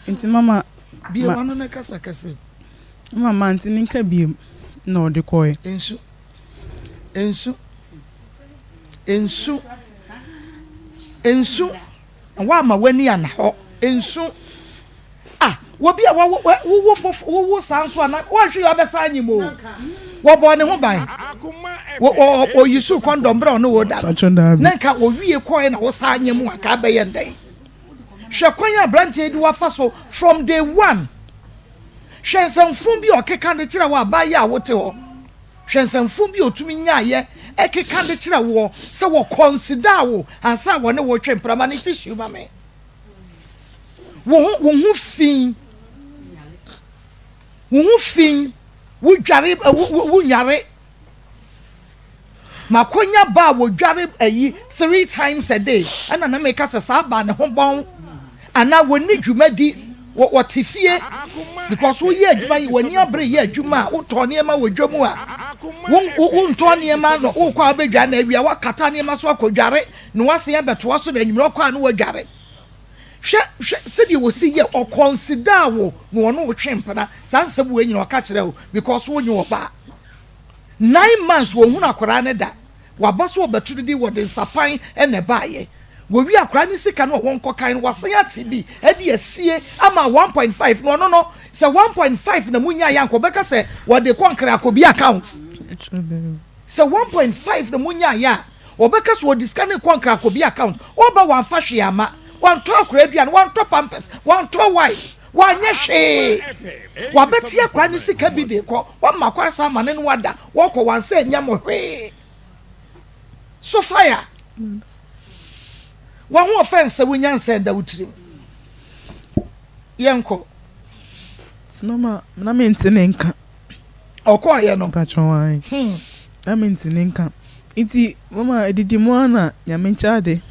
[SPEAKER 5] inti mama
[SPEAKER 3] bi wano na kasa
[SPEAKER 5] mama mantininka bi na ode koy
[SPEAKER 3] ensu wa ma wani ana ho ensu wo bia wo sanso ana wo hwe yo besa anyimo wo bo ne ho ban wo yisu condom bra no wo da na nka wo wie koe na wo sa anyimo aka be ye ndai hwe kwanya branche di wa fa so from day one hwensamfun bi okeka de kira wa ba ya wote ho hwensamfun bi otumi nyaaye ekeka de kira wo se wo consider wo ansa wo ne wo twempra ma ne tissue ma me wo hu fin wo dware wo nyare makonya ba wo dware ayi 3 times a day ana na make us sa ba ne ho bon ana woni dwumadi wo tifie because wo ye adwuma woni abre ye adwuma wo to ne ma wo dwamu a wo nto ne ma no wo kwa bedwa na awia wakata ne ma so akodware no wase ya beto so na enyimro kwa no wadware se di wo si ye o consider wo no wono wo twempana sanse bo enyina oka kire wo because wo nyi wo ba 9 months wo hu na akora ne da wabaso obetu di wo de sapan ene baaye wo wi akora ne sika no wo nko kan wasan atibi e de asie ama 1.5 no se 1.5 na munya ya nko beka se wo de konkra akobi account se 1.5 na munya ya obeka so wo discount konkra akobi account oba wan fa hwe ama wan to akora aduan wan to pampers wan to wife wanye hwe wabeti akora ne sika bi de ko wa makwa sa ma ne no wada wo ko wan se nya mo hwe so fire wa ho offense we nyanse da wutirim yenko
[SPEAKER 5] mama na mentine nka
[SPEAKER 3] okọ ye no
[SPEAKER 5] patron na mentine nka iti mama edidi mo ana nyame nchade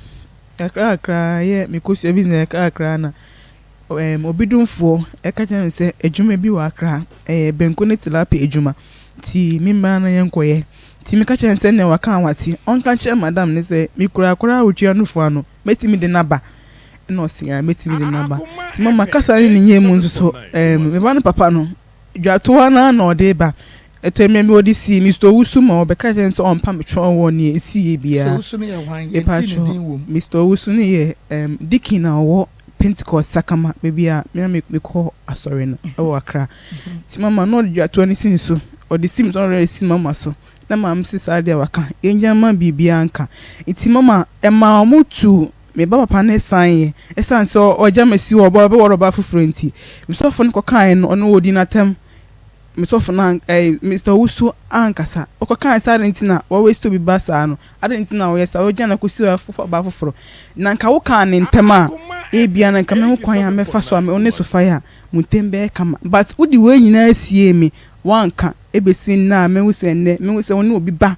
[SPEAKER 5] akra ye mikosi business akra na obidunfo eka chan se ejuma bi wa akra benko ne tilapia ejuma ti mimma na yenkoye ti mi ka chan se ne waka anwati onka che madam ne se mikura akra otua nufo ano metimi de naba no sia metimi de naba ti mama kasa ni nyemu nso me ba no papa no dwato na na ode ba eto me odi si Mr. Wusuma obeka chan so on pa metro wo ne esi bia
[SPEAKER 3] so Wusuma ye wan ye ti ne din wo
[SPEAKER 5] Mr. Wusuna ye dikina wo Pentecost sakama maybe me call asori no e wo akra ti mama no dwato ni sin so or the sims already sin mama so na mam sisa dia waka enjama bibia nka ti mama e ma omutu me baba pa ne san e san so oja masi wo bo be wo roba fufuro nti msofo ne kokan no ono odi na tem msofo na Mr. Wusu ankasa okokan sa rentina wo waste bi basa no adentina wo yesa oja na kosi afufo ba fufuro na nka wo kan ne ntema bia na nka me kwan ya mefa so ame one so fire mutembe kama but udi we nyina asie me wanka ebesin na me wuse ne me wuse woni obi ba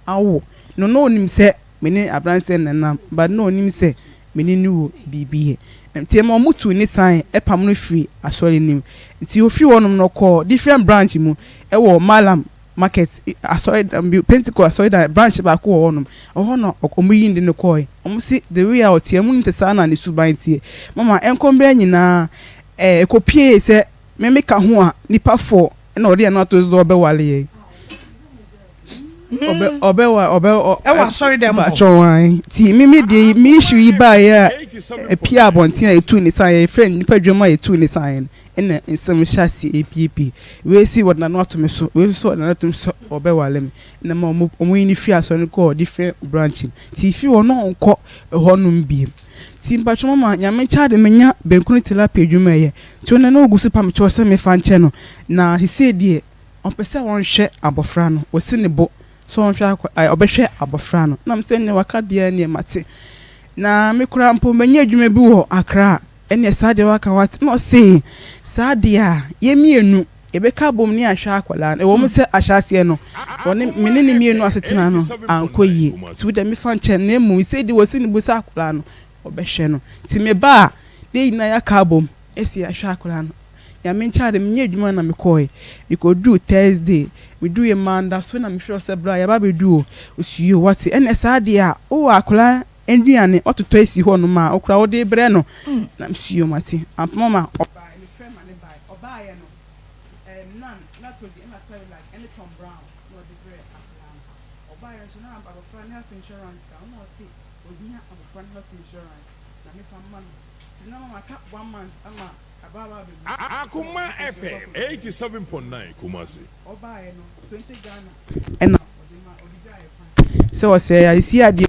[SPEAKER 5] awo no onim se mene abranse nenam but no onim se mene ni wo bibie nti ma omutu ni sign epam no free asori nim nti ofi wonom no call different branch mu wo malam market asori Pentecost asori da branch ba ko wonom no okomuyi ndi no call omusi the way out here mu ntesa na ne suban tie mama enkombra nyina ekopie se me meka ho a nipa 4 na odi na to zo obewale ye
[SPEAKER 3] ewa sorry dem
[SPEAKER 5] chowan ti mimi de mi issue yi ba ya epia abontin etu ni sign friend nipa dwoma etu ni sign ena nsem hyasi epp we si what na not me so we so na to so obewale me na ma omo ni fi aso ni ko different branch ti fi wono onko ehonum bi ti mpacho mama nyame cha de menya benkunu tilapia dwuma ye ti ona na ogusu pam cho se me fa nche no na he said die on pese won hwe abofra no wo si ne bo so on hwe obehwe abofra no na mse ne waka de ne mate na me kura mpo menya dwuma bi wo akra ene sade waka wat no say sade a ye mienu ebeka bom ni ahwa akwala e wo mo se ahyase no woni mene ne mienu asetena no ankoyie ti de me fa nche na mu se di wo si ne busa akwala no obehwe no ti me ba de ina ya ka bom esi ahwa akwala no ya me ncha de menye adwuma na me koy we go do Thursday we do a man that's when I'm sure say bra ya ba be do osuyo what ene sade a o akwala enduane ototo esi ho no ma okura wo de bre no na msuyo mate ampoma oba ni friend man buy oba ye no nan na to the na sorry like any Tom Brown no the bre aklan oba ye so na aba friend health insurance ka no say odia aba friend health insurance na me fam man ti na mama ka 1 month ama ababa be
[SPEAKER 2] Akoma FM 87.9 Kumasi
[SPEAKER 5] oba ye no 20 Ghana ena odija ye fan so o say I see ade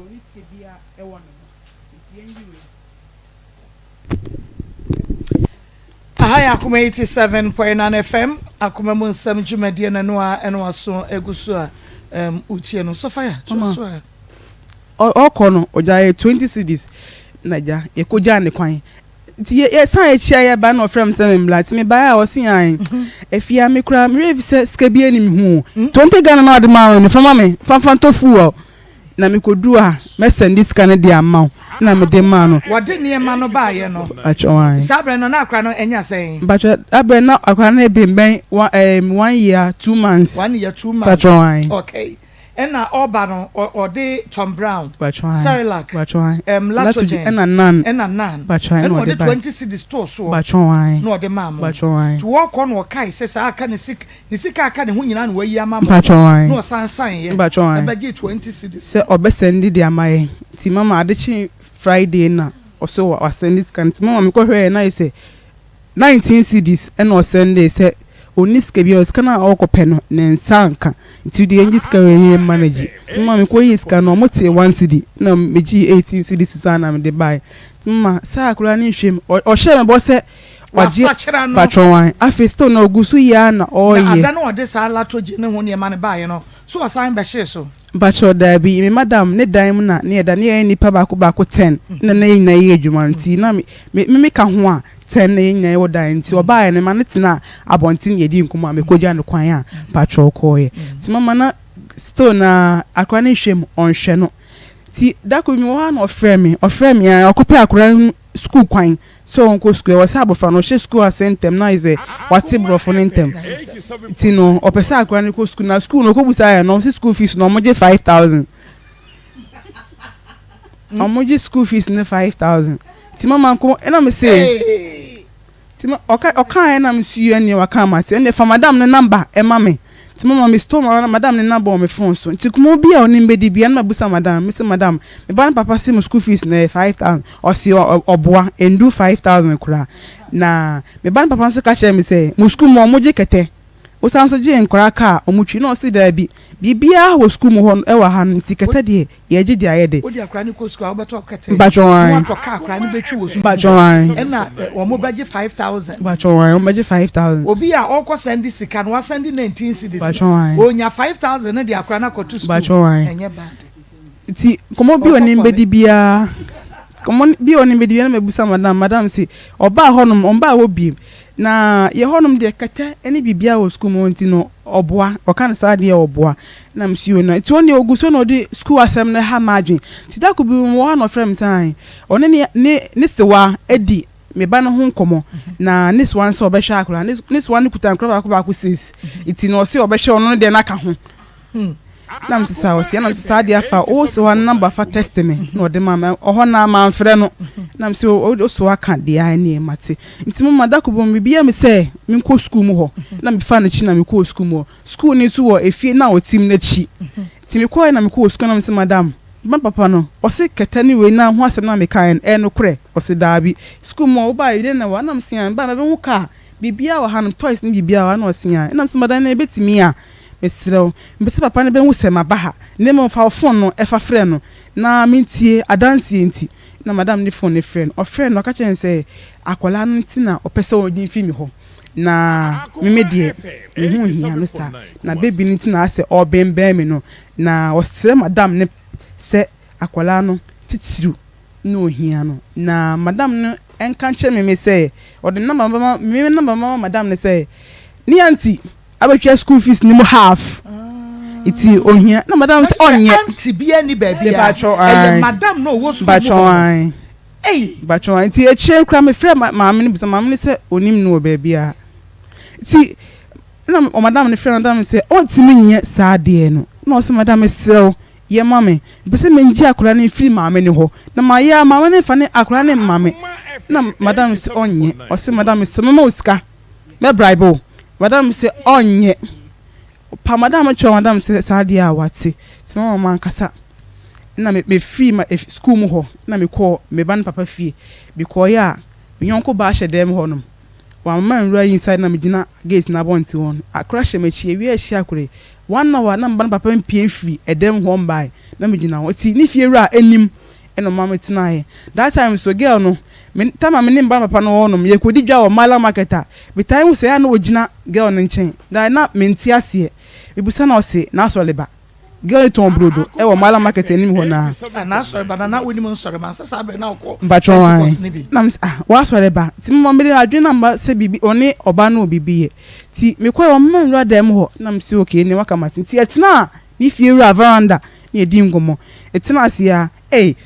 [SPEAKER 3] Ahaya Akoma 87.9 FM Akoma mu nsem dwumadie na no a eno aso egusu a utie no so fire so a
[SPEAKER 5] okono ojaye 20 cedis naja ekoja ne kwan ti ye san echia ye ba no from Nsem mbla ti me ba a osian efia me kura me revise skabi anim hu 20 Ghana na de ma no fama me fanfan tofu na me kodu a me send this kind of amount na me de ma no
[SPEAKER 3] wode ne ma no ba ye no
[SPEAKER 5] achowan
[SPEAKER 3] sabre no na akra no enya sen
[SPEAKER 5] bacho abre na akra na ebemben 1 year 2 months
[SPEAKER 3] 1 year 2 months
[SPEAKER 5] achowan
[SPEAKER 3] okay ena oba no ode Tom Brown
[SPEAKER 5] achowan
[SPEAKER 3] sorry lack
[SPEAKER 5] achowan
[SPEAKER 3] latogen
[SPEAKER 5] ena nan
[SPEAKER 3] achowan ena ode 20 cedis store so
[SPEAKER 5] achowan
[SPEAKER 3] no ode mam
[SPEAKER 5] achowan
[SPEAKER 3] to walk on wo kai se sa aka ne sika aka ne ho nyina na wayi ama
[SPEAKER 5] achowan
[SPEAKER 3] no san ye
[SPEAKER 5] achowan
[SPEAKER 3] e beji 20 cedis
[SPEAKER 5] se obesendi de amaye ti mama adechi Friday na also wa send this can mama me ko hwe na say 19 cedis and o Sunday say oni skebi o skana o ko peno ne nsanka nti de engi ska we manage mama me ko yi ska no mo te 1 cedi na meji 18 cedis sana me de buy mama sa akura ni hwem o hye me bo se waje patron afisto na ogusu ya na oye
[SPEAKER 3] ada na ode sa latoji ne ho ne ma ne buy no so asan be hye so
[SPEAKER 5] bacho da bi me madam ne dan na ne da ne nipa ba ko 10 na na yin na ye adwuma nti na me ka ho a 10 na yin na ye dan nti oba ye ne ma ne tina abontin ye di nkuma me koja ne kwan a pacho ko ye ti mama na sto na akwa ne hwem onhwe no ti da ko mi wa na ofre me a okopa akwa school kwan so onko school was abofra no she school asentem na ize wati brofo nentem ti no opesa akwa ne ko school na school no ko busa ya no school fees no mo je 5000 omoje school fees ne 5000 ti mama ko ena me say ti ma oka ena me su ene waka ma se ene fa madam ne number e ma me ti mama me store ma madam ne number on me phone so ti kumo bia oni mbedi bia na busa madam me say madam me ban papa say mo school fees na 5000 o si oboa endu 5000 kura na me ban papa so ka chere me say mo school mo je kete o san so je enkora ka o mutwi na o si da bi bibia wo school mo ho e wa ha nti kete de ye je de ayede
[SPEAKER 3] o di akra ni ko school abeto kete
[SPEAKER 5] bajowan
[SPEAKER 3] to ka akra ni betwi wo school
[SPEAKER 5] bajowan
[SPEAKER 3] ena wo mo beje 5000
[SPEAKER 5] bajowan o beje 5000
[SPEAKER 3] obi a o ko send sika no wa send 19 cedis
[SPEAKER 5] bajowan
[SPEAKER 3] o nya 5000 na di akra na ko to school
[SPEAKER 5] bajowan
[SPEAKER 3] enye bad
[SPEAKER 5] ti komo bi oni mbedi bia komo bi oni mbedi na me busa madam si oba honom omba wo bi na ye honom de kata ene bibia wo school mo ntino oboa oka na sa de oboa na msio na ti oni oguso no de school asem na ha margin ti da ko bi mo wa no frem san one ne sewa edi me ba no ho nkomo na this one so obehwe akura this one kuta nkra ba ko says iti no se obehwe ono de na ka ho na msisa o se na msisa de afa o so one number fa test me no de mama oho na ma mfre no na msi o so aka de ani mate nti mo madako bom bibia me se me ko school mu ho na me fa na chi na me ko school mu school ni so wo efie na o tim na chi ti me ko na me ko school na me se madam ma papa no o se ketani we na ho asem na me kan no kure o se daabi school mu o ba ide na wa na me sian ba na be hu ka bibia wa han toys ni bibia wa na o sian na me se madam na betimi a mesrew mbese papa ne be hu se mabaha ne mo fa phone no e fa frɛ no na mintie adansie nti na madam ne phone ne friend o friend no ka chen say akola no nti na o pese o gin fi mi ho na memedie hu hia no sa na baby nti na ase o bembe me no na o sere madam ne se akola no titiru no hia no na madam no enka che me say o de number mama madam ne say ni auntie abetwa school fees ni mo half iti ohia na madam say onye
[SPEAKER 3] auntie bia ni baby e madam no wo school
[SPEAKER 5] bachon bachon iti e che kra me frɛ maame ni bisa maame ni say onim no baby a iti na o madam ni frɛ madam say ontimi nye saade no na o say madam sew ye mame bisa me nji akora ni free maame ni ho na ma ya maame ni fa ni akora ni maame na madam say onye o say madam say mama osika me bribe madam say onye pa madam cho madam say saade a wate ti mama kasa na me free ma school mu ho na me call me ban papa fie because ya me yonko ba hye dem ho nom wa man rua inside na me gina gate na bonti won akra hye me chie wi ahia akure 1 hour na ban papa mpie free edem ho mbai na me gina ho ti ni fie rua enim eno mama tinae that time so girl no me tama me nimba papa no ho nom ye kodi dwa o mala marketa be time say ya na ogina girl no nchen da na menti ase ibusa na o se na so leba girl ton brodo e wo mala market enim ho na
[SPEAKER 3] sorry banana woni mo sorry man sasa be na ko
[SPEAKER 5] bachon na wa sorry ba ti mo me adwe number se bibi oni oba na obibi ye ti me kwa wo man ru dem ho na msi okay ne waka matin ti etina ni fie ru veranda ni edi ngomo etina asia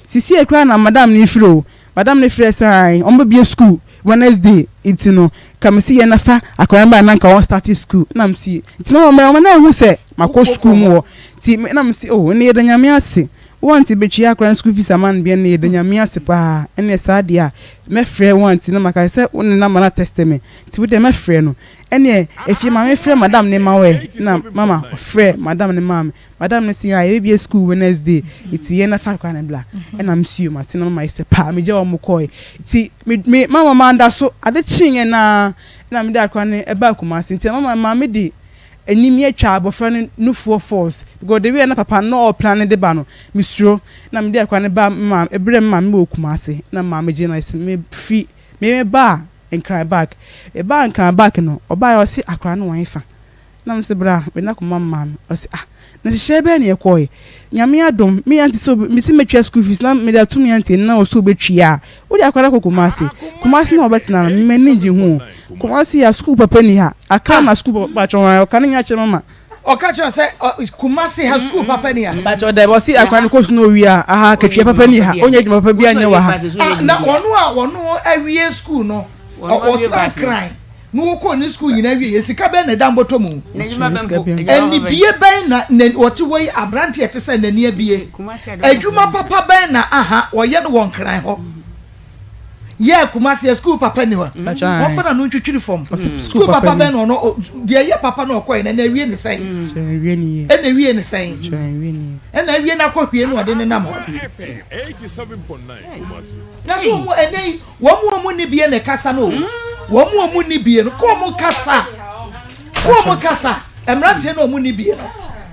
[SPEAKER 5] sisi ekra na madam ni firo madam ni fire sai on be school Wednesday itino kamisi ye nafa akwamba na nka won start school na msi ti mo na hu se mako school mu ti na msi ne yedanyame ase wonti betwi akran school fees aman bia ne yedanyame ase pa ene saade a me frɛ wonti na maka se won na mana testament ti wo de me frɛ no ene efie ma me frɛ madam ne ma we na mama frɛ madam ne ma madam ne si ya e bia school Wednesday iti ye na fa kwa na bla ena msi ma ti na mama ise pa me je wo mo koi ti me mama manda so ade chinye na me da kwa ne e ba kuma sinti mama me di enimi atwa abofra no for force because the way na papa no plan de ba no misro na me dey akwa ne ba ma ebre ma me okuma ase na ma me gina ise me free me ba and cry back e ba and cry back no oba yo se akwa no wan fa na me se bra me na kuma ma o se na hye be na ye koy nyame adom me anti so me se metwa school fees na me da tumi anti na o so betwia wo di akwa kokuma ase na obetina na me ninji hu kumasi ya school papa ni ha aka na school bachon o kan nya che mama
[SPEAKER 3] o ka che say kumasi ha school papa ni ha
[SPEAKER 5] bachon da bosi akwa no ko no wi a aha katwa papa ni ha onya djuma papa bi anya wa ha
[SPEAKER 3] na wono awie school no o tra cry no ko ni school nyina awie sika be na damboto mu eni bie ben na woti wo abrante ete say na ni abie adwuma papa ben na aha wo ye no won cry ho yeah kumasi school papa ni wa won fa na no twitwiri form school papa ben no de ye papa no koy na wie ni sai
[SPEAKER 5] wie ni
[SPEAKER 3] e na wie ni sai
[SPEAKER 5] wie ni
[SPEAKER 3] e na wie na kohwie no de ne nam
[SPEAKER 2] 87.9 kumasi
[SPEAKER 3] na so mu enei wo mu ni bie ne kasa no wo mu ni bie no ko mu kasa emrante no mu ni bie no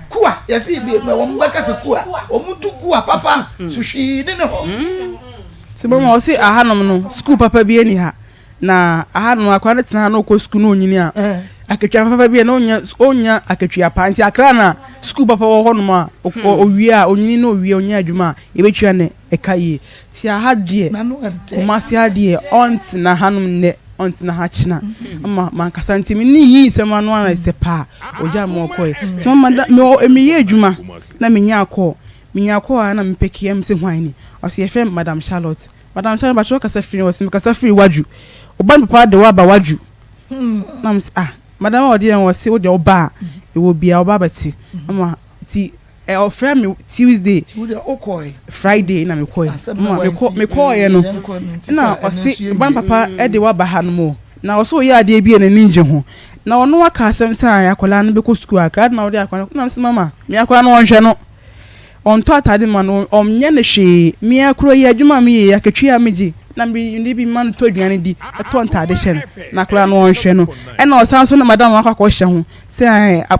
[SPEAKER 3] kuwa yesi bie wo mu ba kasa kuwa o mu tu kuwa papa sushi ne ho
[SPEAKER 5] sebo mo si ahanom no school papa bi eni ha na ahanom akwa ne tena no ko school no nyini a akatwa papa bi na onya akatwa pansi akra na school papa wo honom a owie a onyini no owie onya adwuma e betwa ne ekaye ti ahadie kuma si adie ont na hanom ne onti na hachina ama mankasa nti me ni yi sema no ana se pa oja mo koy ti mama me ye adwuma na me nya akọ na me pekiem se hwan ni o se ye Madam Charlotte ba cho kasa free o se me kasa free waju oban papa de wa ba waju na me madam odi en wo se wo de oba e wo bia oba bati ama ti o frame me Tuesday Friday na me koy me koy no na o se oban papa e de wa ba ha no mo na o so ye ade bi en ninje ho na ono waka asem san akola no be ko school akra na o de akola na se mama me akola no onhwe no on to atade ma no omnye ne hwe me akro ye adwuma me ye akatwi ameji na ndi bi man to aduane di to ntade hye na akola no onhwe no e na o san so na madam akwa hye ho se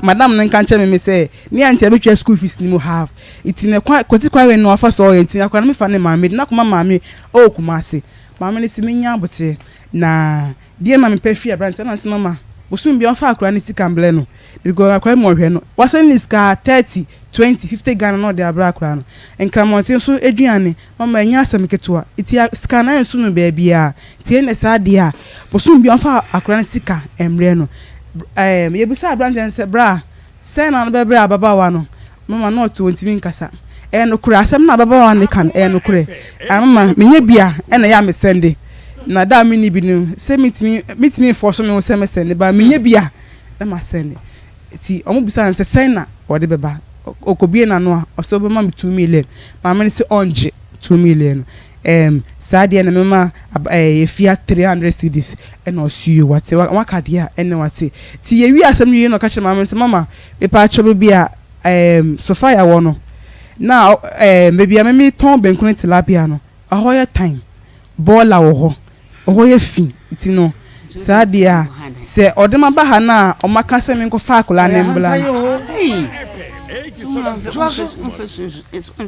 [SPEAKER 5] madam no nka nche me se ni anti abetwa school fees ni mo have itine kwoti kwa we no afa so yenti akola me fa ne ma me na kuma ma me o kuma ase ma me ne se menya abote na die ma me pefi abrant na se mama osum bi ofa akola ne sika mble no because akola mo hwe no wasan ni sika 30 20 50 Ghana no de abra akola no enkramontin so eduane mama enya asem ketua iti sika na ensu no ba bia tie ne sa de a osum bi ofa akola ne sika emre no ye bisa abrant en se bra se na no be bra baba wa no mama no to ntimi nkasa no kura asem na baba wa ne kan no kure mama menye bia na ya me sende na da mi ni bi no se mitimi force me se me sende ba menye bia na ma sende ti omo bisa nse sen na wode beba okobie na no a oso be ma me 2 million ma me se onje 2 million sadia na mema efia 300 cedis na osuyo wate wakadia ene wate ti ye wi asem yi no ka che ma me se mama e pa cho be a Sophia wo no na maybe a me ton benkun tilapia no ahoya time bola wo ho ohoye fi ti no sadia se odema ba ha na o maka se me nko fa akola ne mbla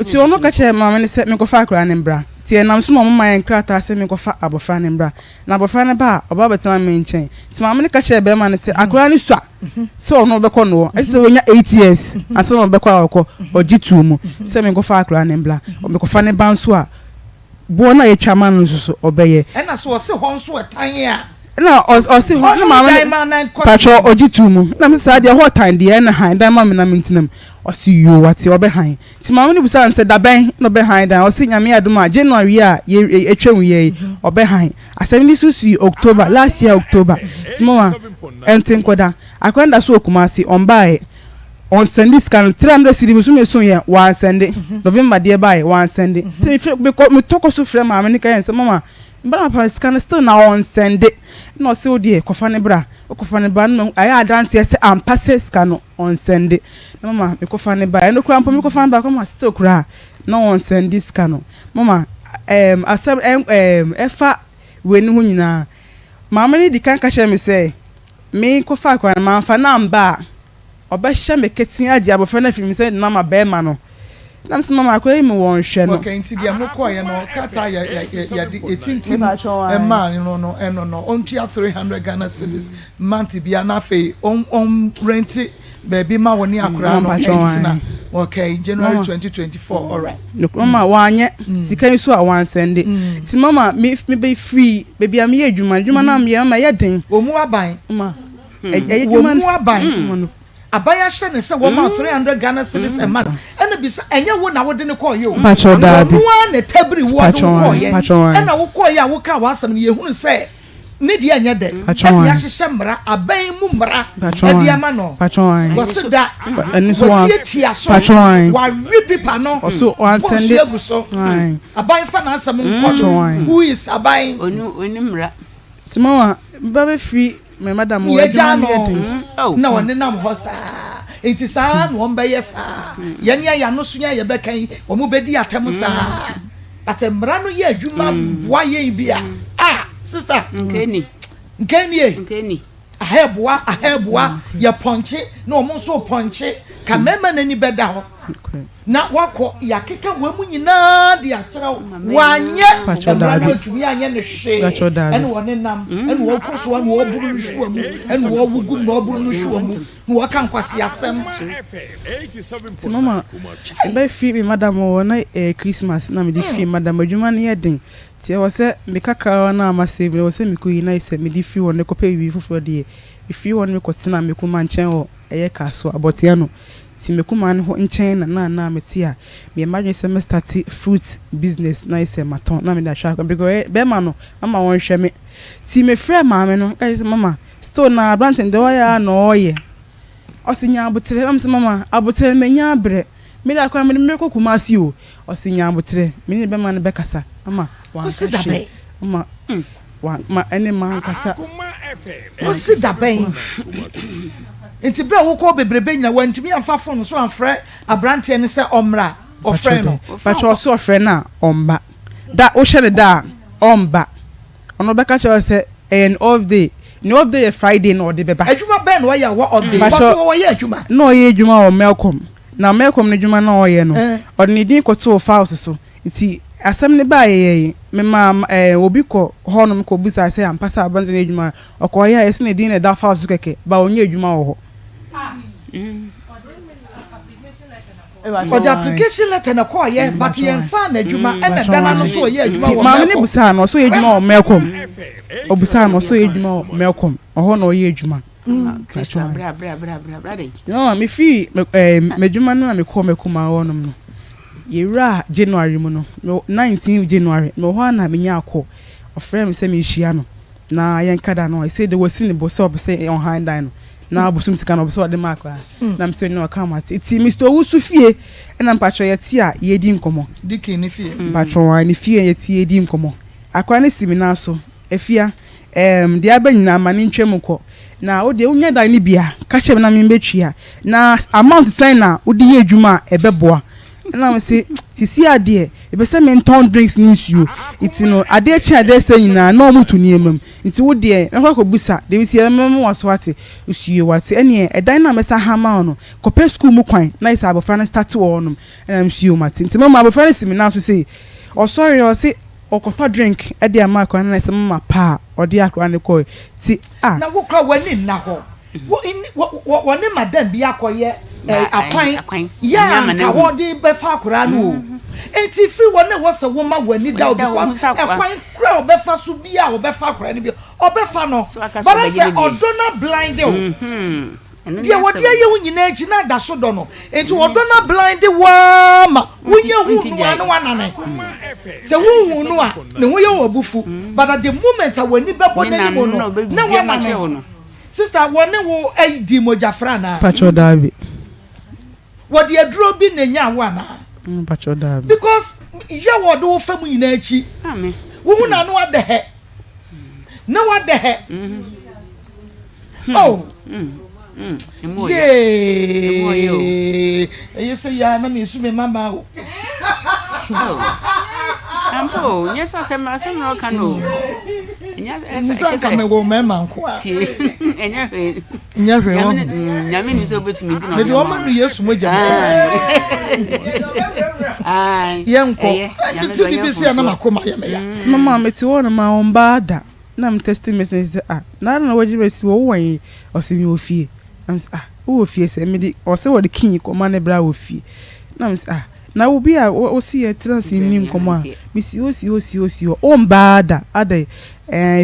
[SPEAKER 5] ti ono ka che ma me se me nko fa akola ne mbra ti na so mo ma en krata se me nko fa abofra ne mbra na abofra ne ba oba betema me nchen ti ma me ka che be ma ne se akola ne swa so no be ko no e se wonya 8 years aso no be kwa akọ ojitu mu se me nko fa akola ne mbla o me ko fa ne banso a bo na ye twama no so obeye
[SPEAKER 3] e na so o se ho nso etan a
[SPEAKER 5] na o se ho na mama pacho ojitu mu na me sa de ho tan de na han dan mama na mintinam o se yo wate obe han ti mama ni busa nse da ben no be han dan o se nyame aduma January a ye etwem ye obe han asem ni susu October last year October ti mama entin koda akwenda so okumasi on buy on send this can 300 cedi musu me so ye one send November de buy one send me toko so frem mama ni kan se mama mbara pa scan still na on send no se odi kofa ne bra kofa ne ba no aya dance yes am pass scan on send mama me kofa ne ba no kura mpo me kofa ne ba come still kura no on send this scan mama asem efa we ni hu nyina mama ni di kan ka che me say me kofa kwa na fa na mba obehye me ketin agi abofra na fi me say na ma be ma no na mse mama akwai me won hwe no
[SPEAKER 3] okay nti dia moko ye no kata ya etintim ma no ontia 300 Ghana cedis month bia na fe on rent baby ma woni akura no entina okay January 2024 all right
[SPEAKER 5] no mama wanye sika so a wan send ti mama me be free baby am ye adwuma na me ma ye den
[SPEAKER 3] omu aban
[SPEAKER 5] mama
[SPEAKER 3] omu aban abaya hye ne se wo ma 300 Ghana cedis a month ena bisa enye wo na wo de ne call yo
[SPEAKER 5] pacho dabi
[SPEAKER 3] wo na tabri wo do call ye ena wo call ya wo ka wa asem ye hunu se ne dia nya de e dia hye mra aban mu mra e dia ma no
[SPEAKER 5] pacho
[SPEAKER 3] wo se da
[SPEAKER 5] eni so
[SPEAKER 3] pacho wa ribi pa no
[SPEAKER 5] so wan send
[SPEAKER 3] aban fa na asem nko who is aban
[SPEAKER 6] oni mra
[SPEAKER 5] ti mama ba be free me madam
[SPEAKER 3] wo na woni nam hosta enti sa no on be yes ye ne ya no so nya ye be kan o mu bedi atem sa atemra no ye adwuma boa ye bia sister nkeni aheboa ye ponche na o mo so ponche ka mema na ni beda ho na wakɔ yakeka wemu nyinaa de akyerɛw wanyɛ ɛmra tumi anyɛ ne hwee ɛne wɔne nam ɛne wɔkɔ so ɛne wɔburu no hwɛ mu ɛne wɔwugu na wɔburu no hwɛ mu na wɔka nkwasi asɛm
[SPEAKER 5] ti mama ebe fi mi madam wɔ na Christmas na me di fi madam adwuma ne yɛ den ti wɔ sɛ me kakra na ama save wɔ sɛ me ko yi na sɛ me di fi wɔ ne kɔpɛ wi foforo de ifi wɔ ne kɔtena me ko man nkyɛn wɔ ɛyɛ kaso abotia no ti me ko man ho nkyɛn na me ti a me imagine sɛ me start fruit business na sɛ maton na me da hwa because be ma no mama wɔn hwɛ me ti me frɛ maame no ka sɛ mama still na branch de wɔ ya na ɔyɛ osinya abotre am sɛ mama abotre me nya abre me da kwa me ko kumasi o osinya abotre me ne be ma no be kasa mama wa kasa mama wa ma ene ma kasa
[SPEAKER 3] o si da ben enti bra wo ko bebrebe nyina wantimi amfa fon so amfrɛ abrante ne sɛ ɔmra ɔfrɛ no
[SPEAKER 5] pacho so ɔfrɛ na ɔmba da wo hye ne da ɔmba ɔno bɛka kyerɛ sɛ an off day no of the Friday no de beba
[SPEAKER 3] adwuma ben wo ya wo ode but wo ye adwuma
[SPEAKER 5] no ye adwuma o melcom na melcom ne adwuma na o ye no ode ne din koto files so nti asem ne ba ye me ma obi ko honom ko busa se ampasa abanze ne adwuma okoye ya ese ne din ne da files keke ba onye adwuma wo ho
[SPEAKER 3] for the application letter na call ye but ye fa na adwuma e na dana no so ye adwuma wo
[SPEAKER 5] ma ne busa no so ye adwuma o melcom obusa no so ye adwuma o melcom oho na o ye adwuma
[SPEAKER 6] bra
[SPEAKER 5] no me fi me adwuma no na me ko mekuma wonom no yewra January mu no 19 January me ho na me nya akọ ofrem se me hia no na yen kada no I say the was in bo so say on hand no na abusum sika no so de makwa na me say no come at it Mr. Owusu fie na mpacho ye ti a ye di nkomo
[SPEAKER 3] dikin ni fie
[SPEAKER 5] mpacho wa ni fie ye ti ye di nkomo akwa ne simina so afia de abanyina amane ntwem ko na wo de unya da ni bia ka chem na me betwia na amount sign na wo de ye adwuma ebeboa na me say sisi ade e be say me ton drinks ni nsuo iti no ade chi ade say na na omutu ni emam iti wo de na kwa busa de bisi emam waso ate usuo wate ene edan na me sa hama no kope school mu kwan na isa abofra na start wo onum na msuo mate iti mama abofra na simi na so say o sorry o say okoto drink e de amakwa na say mama pa o de akwa ne ko ti
[SPEAKER 3] na wo kra wani na ho wo ne madam bi akoye akwan ya nka wo de be fa akura no enti free wona wo se wo ma wani da because akwan kra wo be fa so bi a wo be fa akura ne bi o be fa no but I say odona blind o dia wo dia ye wo nyina echi na da so do no enti odona blind wa ma wo nye hu no anu wanane se wo hu no a ne ho ye wo bufu but at the moment a wani be bo na ni no na wanane sister wone wo di mojafra na
[SPEAKER 5] pacho davi
[SPEAKER 3] what the adro bi na nya wa na
[SPEAKER 5] pacho davi
[SPEAKER 3] because ya wo do fa mu nyina achi amen wo hu na no ade he na wa de he oh yes ya na me su me mama o
[SPEAKER 6] ampo nyesa se ma se no kanu
[SPEAKER 3] nyesa ka me wo mema nko a enya hwe wo
[SPEAKER 6] nyame ni so betumi di no
[SPEAKER 3] me de o ma no yesu mo gya yenko se tu bi se na makoma ya me ya
[SPEAKER 5] mama me ti wo na ma on bada na me testing message na na waji be si wo wan o se mi ofie na me wo ofie se me di o se wo de kin ko ma ne bra ofie na me na obi a o si e trans ni nkomo a bisi o on bada ade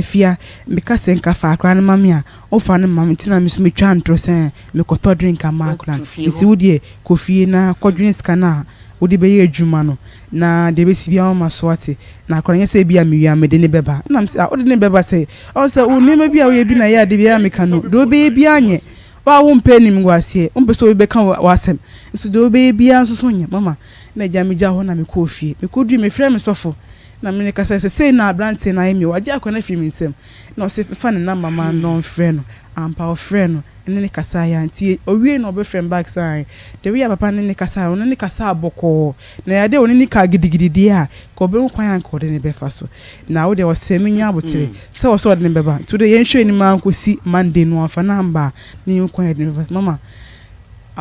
[SPEAKER 5] fia me ka se nka fa akra na mame a o fa na mame tina me so me twa ntro se me koto drink ama akra bisi wo de kofie na kodwen skana wo de be ye adwuma no na de be si bia ma so ate na akra nya se bia me wia me de ne beba na me se o de ne beba se o se o ne ma bia wo ye bi na ya de bia me ka no do be bia nye wa wo mpe nim ngwasie o mpe so be ka wasem so do be bia so so nya mama na jamija ho na me ko fie me ko dui me frɛ me sofo na me ne kasa se na abrante na emi waje akona fi me nsem na o se fa ne na mama no frɛ no ampa o frɛ no ne kasa ya nti owie na obe frɛ back sai de wi papa ne kasa ne kasa aboko na ya de oni ni ka gidigidi dia ko be kwan an ko de ne be fa so na wo de o se me nya abotere se o so de ne beba to de yen hwe ni man ko si Monday no afa na mba ni kwan de ne mama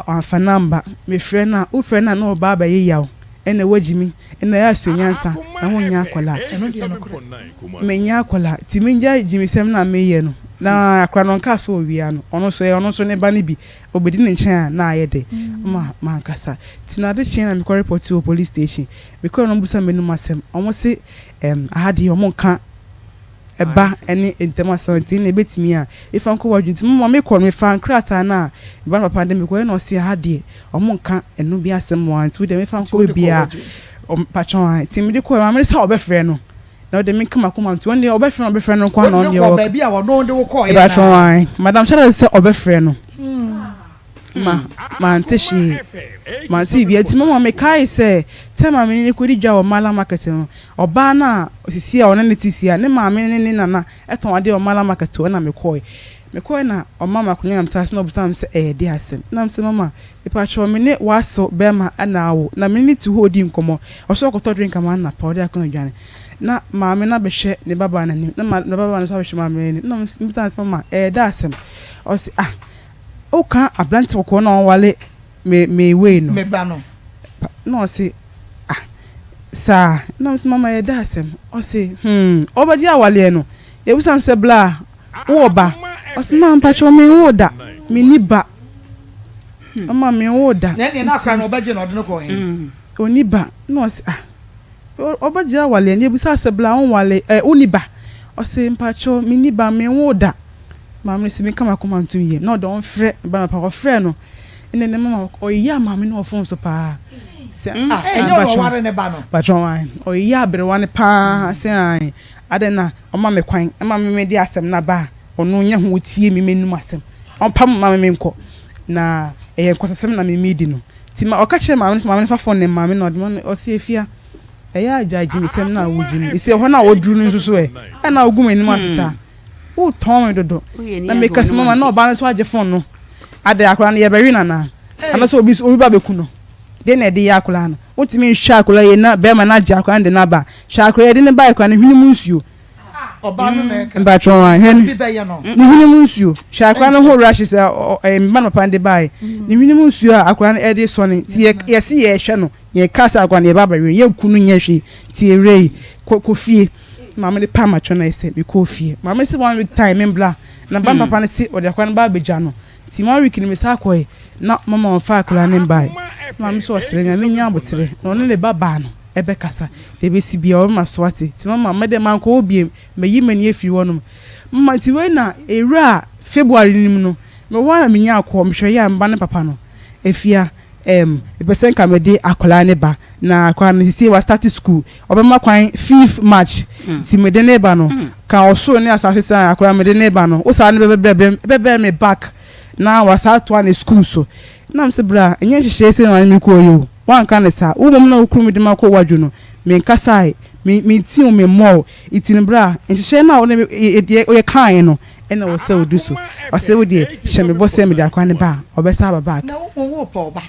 [SPEAKER 5] afa number me friend na o friend na no ba ba ye yaw ene wajimi ene ya so nyansa na ho nya akola me nya akola ti me nya jimi sem na me ye no na akra no nka so owia no ono so ne ba ne bi obedi ne nchen na ayede ma nkasa ti na de chen na me ko report to police station because no busa me no masem omo se ahade omo nka eba ene entema 17 na betimi a if anko wadwunti mo me ko me fan krata na ba papa de me ko na o se ahade omo nka enu bi asem want we de me fan ko bia patron ti me de ko ma me se obefre no na de me kama kuma nti wonde obefre no kwa no de wo
[SPEAKER 3] ba bia wo no de wo ko
[SPEAKER 5] patron madam shall say obefre no ma ntishi ma ti bi ati mama me kai se tema me ni ko di dwa o mala market no oba na osisi a ona ne tisia ne ma me ne nana eton ade o mala market o na me koi na o mama ko nyam tas na obusam se de asem na me se mama e pa cho me ne waso be ma ana wo na me ni tu hodi nkomo o so ko to drink am na pa ode akon dwane na ma me na be hye ne baba na ni na baba na so be hye ma me ni na me se mama de asem o se o ka ablante ko na wale me we no
[SPEAKER 3] me ba no
[SPEAKER 5] no se sa no se mama ye da asem o se obadi awale no e busan se bla wo ba o se mama pacho me wo da me ni ba mama me wo da
[SPEAKER 3] na akra no obaje no de no ko
[SPEAKER 5] oni ba no se obadi awale ni e busan se bla won wale oni ba o se pacho me ni ba me wo da mama se me kama kuma ntu ye no don frɛ ba pa ko frɛ no ene ne mama o ya mama no phone so pa se
[SPEAKER 3] enyo no ware ne ba no
[SPEAKER 5] ba jon o ya bere wane pa se an adena o mama me kwan mama me di asem na ba ono nya ho tie me menum asem on pam mama me nko na kwasasem na me medi no ti ma o ka kire mama ne fa phone ne mama no o se efia ya ajaji me sem na wujim ise ho na woduru nso so na ogum enim afisa o tom dodo na me kasi mama na oba so age phone no ade akora na ye be wi nana ana so obi ba beku no de na de ya akora no otimi hwa akora ye na be ma na age akora de na ba hwa akora de ne ba akora na hwinimu nsuo
[SPEAKER 3] oba no na
[SPEAKER 5] mba tron hen
[SPEAKER 3] bi be ye no
[SPEAKER 5] ni hwinimu nsuo hwa akora no ho rush se mba no pande bai ni hwinimu nsuo akora na e de so ne ti ye si ye hwe no ye kasa akora na ye ba ba wi ye kunu nye hwe ti e rei ko fie mama de pama chona ese be ko fie mama se 1 week time mbla na ba papa ne se o de akwa na ba beja no ti 1 week ni me sa koy na mama on fa akula ne mbai mama so osere nya me nya abotere no ne le baba no ebe kasa de be si bia o ma so ate ti mama me de man ko obie me yi mani afi wonum mama ti we na ewura February nim no me wana me nya akọ me hwe ya mba ne papa no efia the person come dey akola ne ba na kwa no see wa start school obema kwan 5th March ti me de ne ba no ka oso ne asase sa akola me de ne ba no o sa ne bebe me back na wa sa to an school so na me se bra enye hihye se na me ko yo wan kan ne sa wo mom na okuru me de ma ko wadwo no me nkasai me ti o me mo itin bra hihye na wo ne o ye kan no ena wo se odu so o se wo de hye me bo se me de akola ne ba obesa ba back
[SPEAKER 3] na wo po ba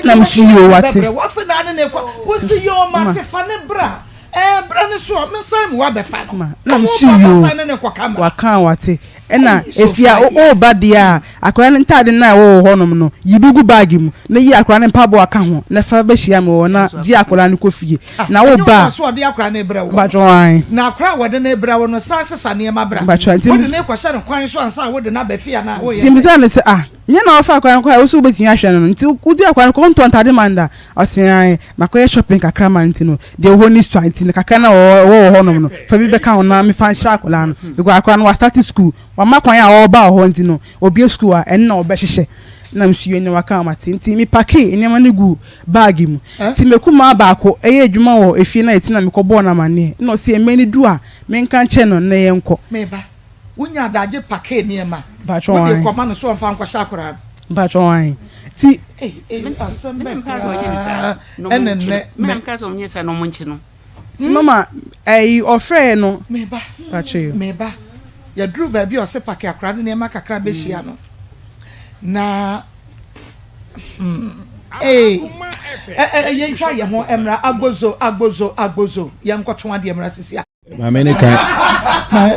[SPEAKER 5] na msuyo wate
[SPEAKER 3] wa fe na ne kwa wo si yo ma te fa ne bra bra ne so me sai mo be fa no
[SPEAKER 5] na msuyo wa kan wate ena efia o badia akwa ne ntade na wo honom no yibugu bag mu na yi akwa ne pabo aka ho na fa be hia me na di akwa ne kofie na wo ba
[SPEAKER 3] so de akwa ne bra wo
[SPEAKER 5] ba joan
[SPEAKER 3] na akwa wo de ne bra wo no sa sesa ne ma bra
[SPEAKER 5] ba joan
[SPEAKER 3] wo de ne kwa sha ne kwan so ansa wo de na ba fia na wo ye
[SPEAKER 5] timisa ne se nya na ofa akwa nkwa wo so betin ahwe no nti udi akwa ko nton tade manda osin makoye shopping kakra man nti no de ho ni sto nti kakra na wo honom no fa bi be ka ho na me fan sha akwa no because akwa no wa start school wa makwan ya oba ho nti no obi school a en na obe hyehyɛ na msuye ne waka amati nti mi pake enema ne gu bag mu nti mekuma baako eye adwuma wo efie na etina mekobo na mane na o se emeni du a menka nche no na yenko
[SPEAKER 3] meba unya daje pake niema
[SPEAKER 5] ba chon
[SPEAKER 3] wo de koma no so mfa nkwa sha akora
[SPEAKER 5] ba chon ti
[SPEAKER 3] asembe
[SPEAKER 6] enenne me nka so mnye sa no monchi no
[SPEAKER 5] ti mama ofre no
[SPEAKER 3] meba
[SPEAKER 5] ba cheyo
[SPEAKER 3] meba ya dru ba bi o se pake akora ne niema kakra be hia no na ye ntwa ye ho emra agbozo ye nkotwa de emra sisia
[SPEAKER 7] ma me ne kan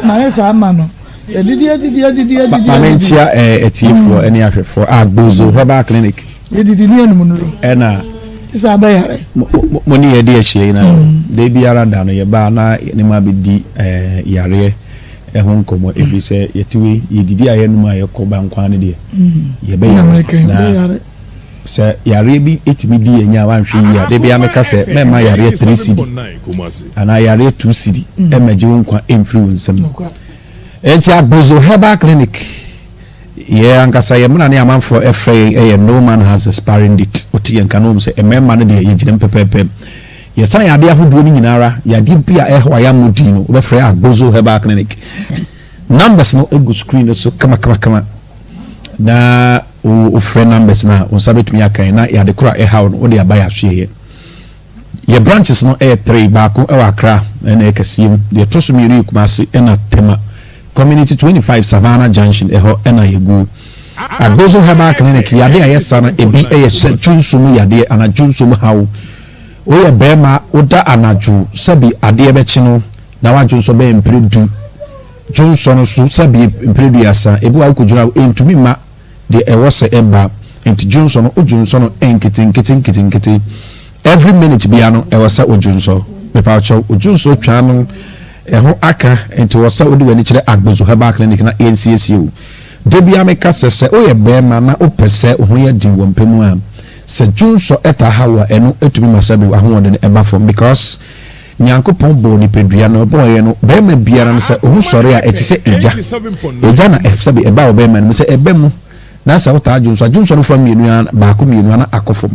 [SPEAKER 3] ma esa ama no didi
[SPEAKER 7] ma me ntia etiefo ene ahwefo agbozo herbal clinic
[SPEAKER 3] Yedidi ni anu no.
[SPEAKER 7] Ena
[SPEAKER 3] Isa ba yare.
[SPEAKER 7] Moni ye de ahye na de biara da no ye ba na ni ma be di yare ehun komo efi se yetiwe yedidi ayenu ma ye ko ba nkwa ne de ye be yare se yare bi etimi di enya wan hwe ya de bia meka se me ma yare 3 cd ana yare 2 cd e maji nkwa influence am enti Agbozo Herbal Clinic ye ankasa ye muna ne amanfo efrey no man has a sparring date oti enka no se emema no de ye ginem pepepe ye san yade ahodo ni nyinara yade bia ehwa ya modi no be frey Agbozo Herbal Clinic numbers no ego screen so kama na o friend numbers na on sabetumi akan na yade kura how no de abaya hwe ye branches no 3 baako e wa Accra na ekasiem de toso mi ri Kumasi na Tema Community 25 Savannah Junction eho na yegu Agbozo Herbal Clinic yade ayesa na ebi se junsumu yade ana junsumu hawo o ye bema oda anaju sabi ade ebechi no na wa junso be impredu junso no so sabi impredu yasa ebi wa kujura entumi ma de ewo se eba enti junso no ojunso no enkiti every minute bia no ewo se ojunso me pa cho ojunso twa no eho aka enti wo se odi wani kire Agbozo Herbal Clinic na NCSU de bia me ka se o ye bema na opese ho ye di wo mpemu a se junso eta hawa eno etumi masabi ahonde ne eba from because nyankopon bo ni pedua no bo ye no bema biara no se ohun sori a eti se eja na efsabi eba obema no se ebemu na sa uta junso no from mienu baako mienu na akofom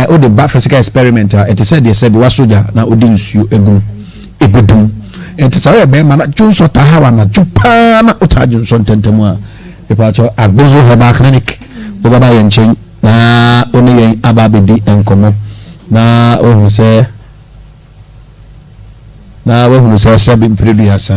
[SPEAKER 7] o de ba physical experiment eti se de se bi wasoja na odi nsuo egum ebedum enti sa bema na junso ta hawa na jupa na uta junso ntentemu a epacho Agbozo Herbal Clinic bo baba ye nchen na oni yen ababedi enkomo na ohun se sabi previous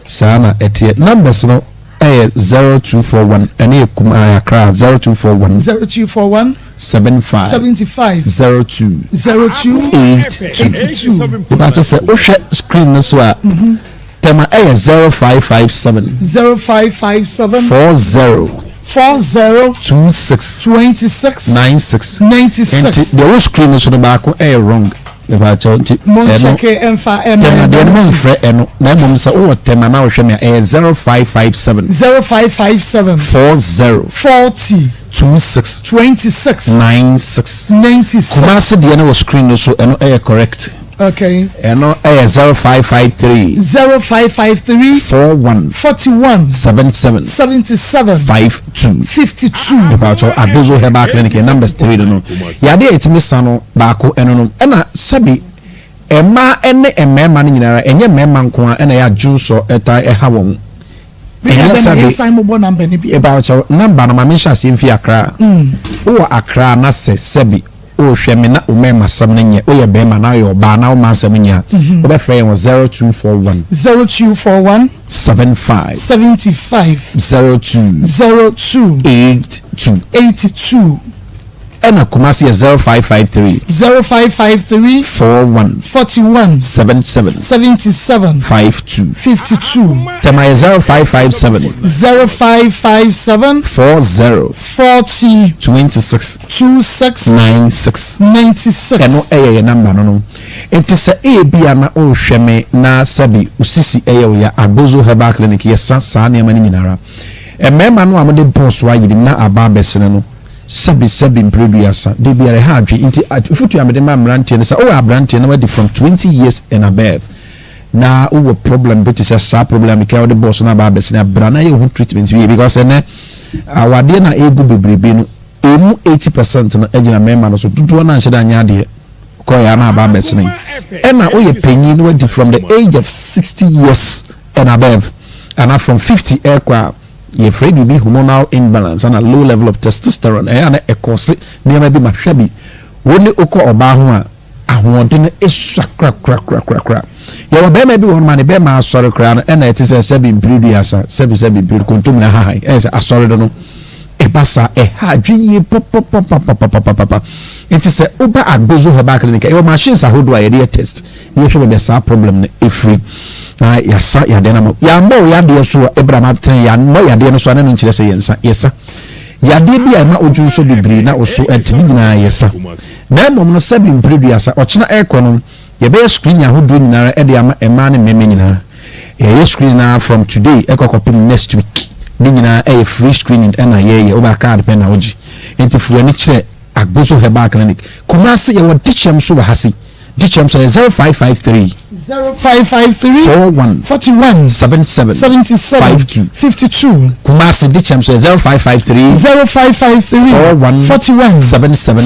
[SPEAKER 7] sana etie numbers no 0241 ene kuma Accra 0241 75 02 82 about say o screen no so a tema 0557 40 26 96 the whole screen is on the back wrong about check
[SPEAKER 3] enfa
[SPEAKER 7] the money free eno na mom say o tema na o hwe me 0557 40 26 96 Kumasi the no screen no so eno correct.
[SPEAKER 3] Okay.
[SPEAKER 7] Eno 0553 41 77 52 about your Agbozo Herbal Clinic numbers 3 no yade etimi sano baako eno no na sabi ema ene emema ni nyinara enye mema nko a na ya junso eta eha won about your number no mamisha simfi Accra o Accra na se sabi o hweme na o mema sam na nye o ye be ma na yo ba na o ma sam nya o be frɛ won 0241 75 02 82 ena Kumasi 0553 41 77 52 tema 0557 40 26 96 eno eye number no enti se bia na o hweme na sabi usisi eye ya Agbozo Herbal Clinic yesa sa na mani nyinara emema no amode boss wa yidim na aba besene no sabi impreduasa de biare ha adwe inti futu amede ma mrantie ne sa o abrantie na wadi from 20 years and above na o problem bit is a problem ka the boss na ba bese na bra na ye ho treatment bi because ene awade na egu bebrebe no emu 80% na agina mema no so dudu na nhye da nya de ko ya na ba bese na ena o ye panyin no wadi from the age of 60 years and above and from 50 ekwa you're afraid you be hormonal imbalance and a low level of testosterone and a cause near maybe my shabby only oko oba ho a ahode esua kra you will be maybe one man be ma sorry kra and it is a sabi previous sabi kontum na high as a sorry no e basa e ha dwinye pop it is a uber Agbozo Herbal Clinic your machines are do a test you should be a problem e free yasa ya de na mo ya mbo ya de so Abraham aten ya no ya de no so na nchire se yensa yesa yade bi a ma oju so bebre na oso entini nyina yesa na mom no sabi mpreduasa ochina ekono ye be screen ahodo nyina e de ama ema ne meme nyina ye screen na from today ekokopim next week ni nyina e free screening na ye oba card pen na oji enti fuani kire Agbozo Herbal Clinic Kumasi ye won Dichem so hasi Dichem so 0553 41 77 52 Kumasi Dichem so 0553 41 77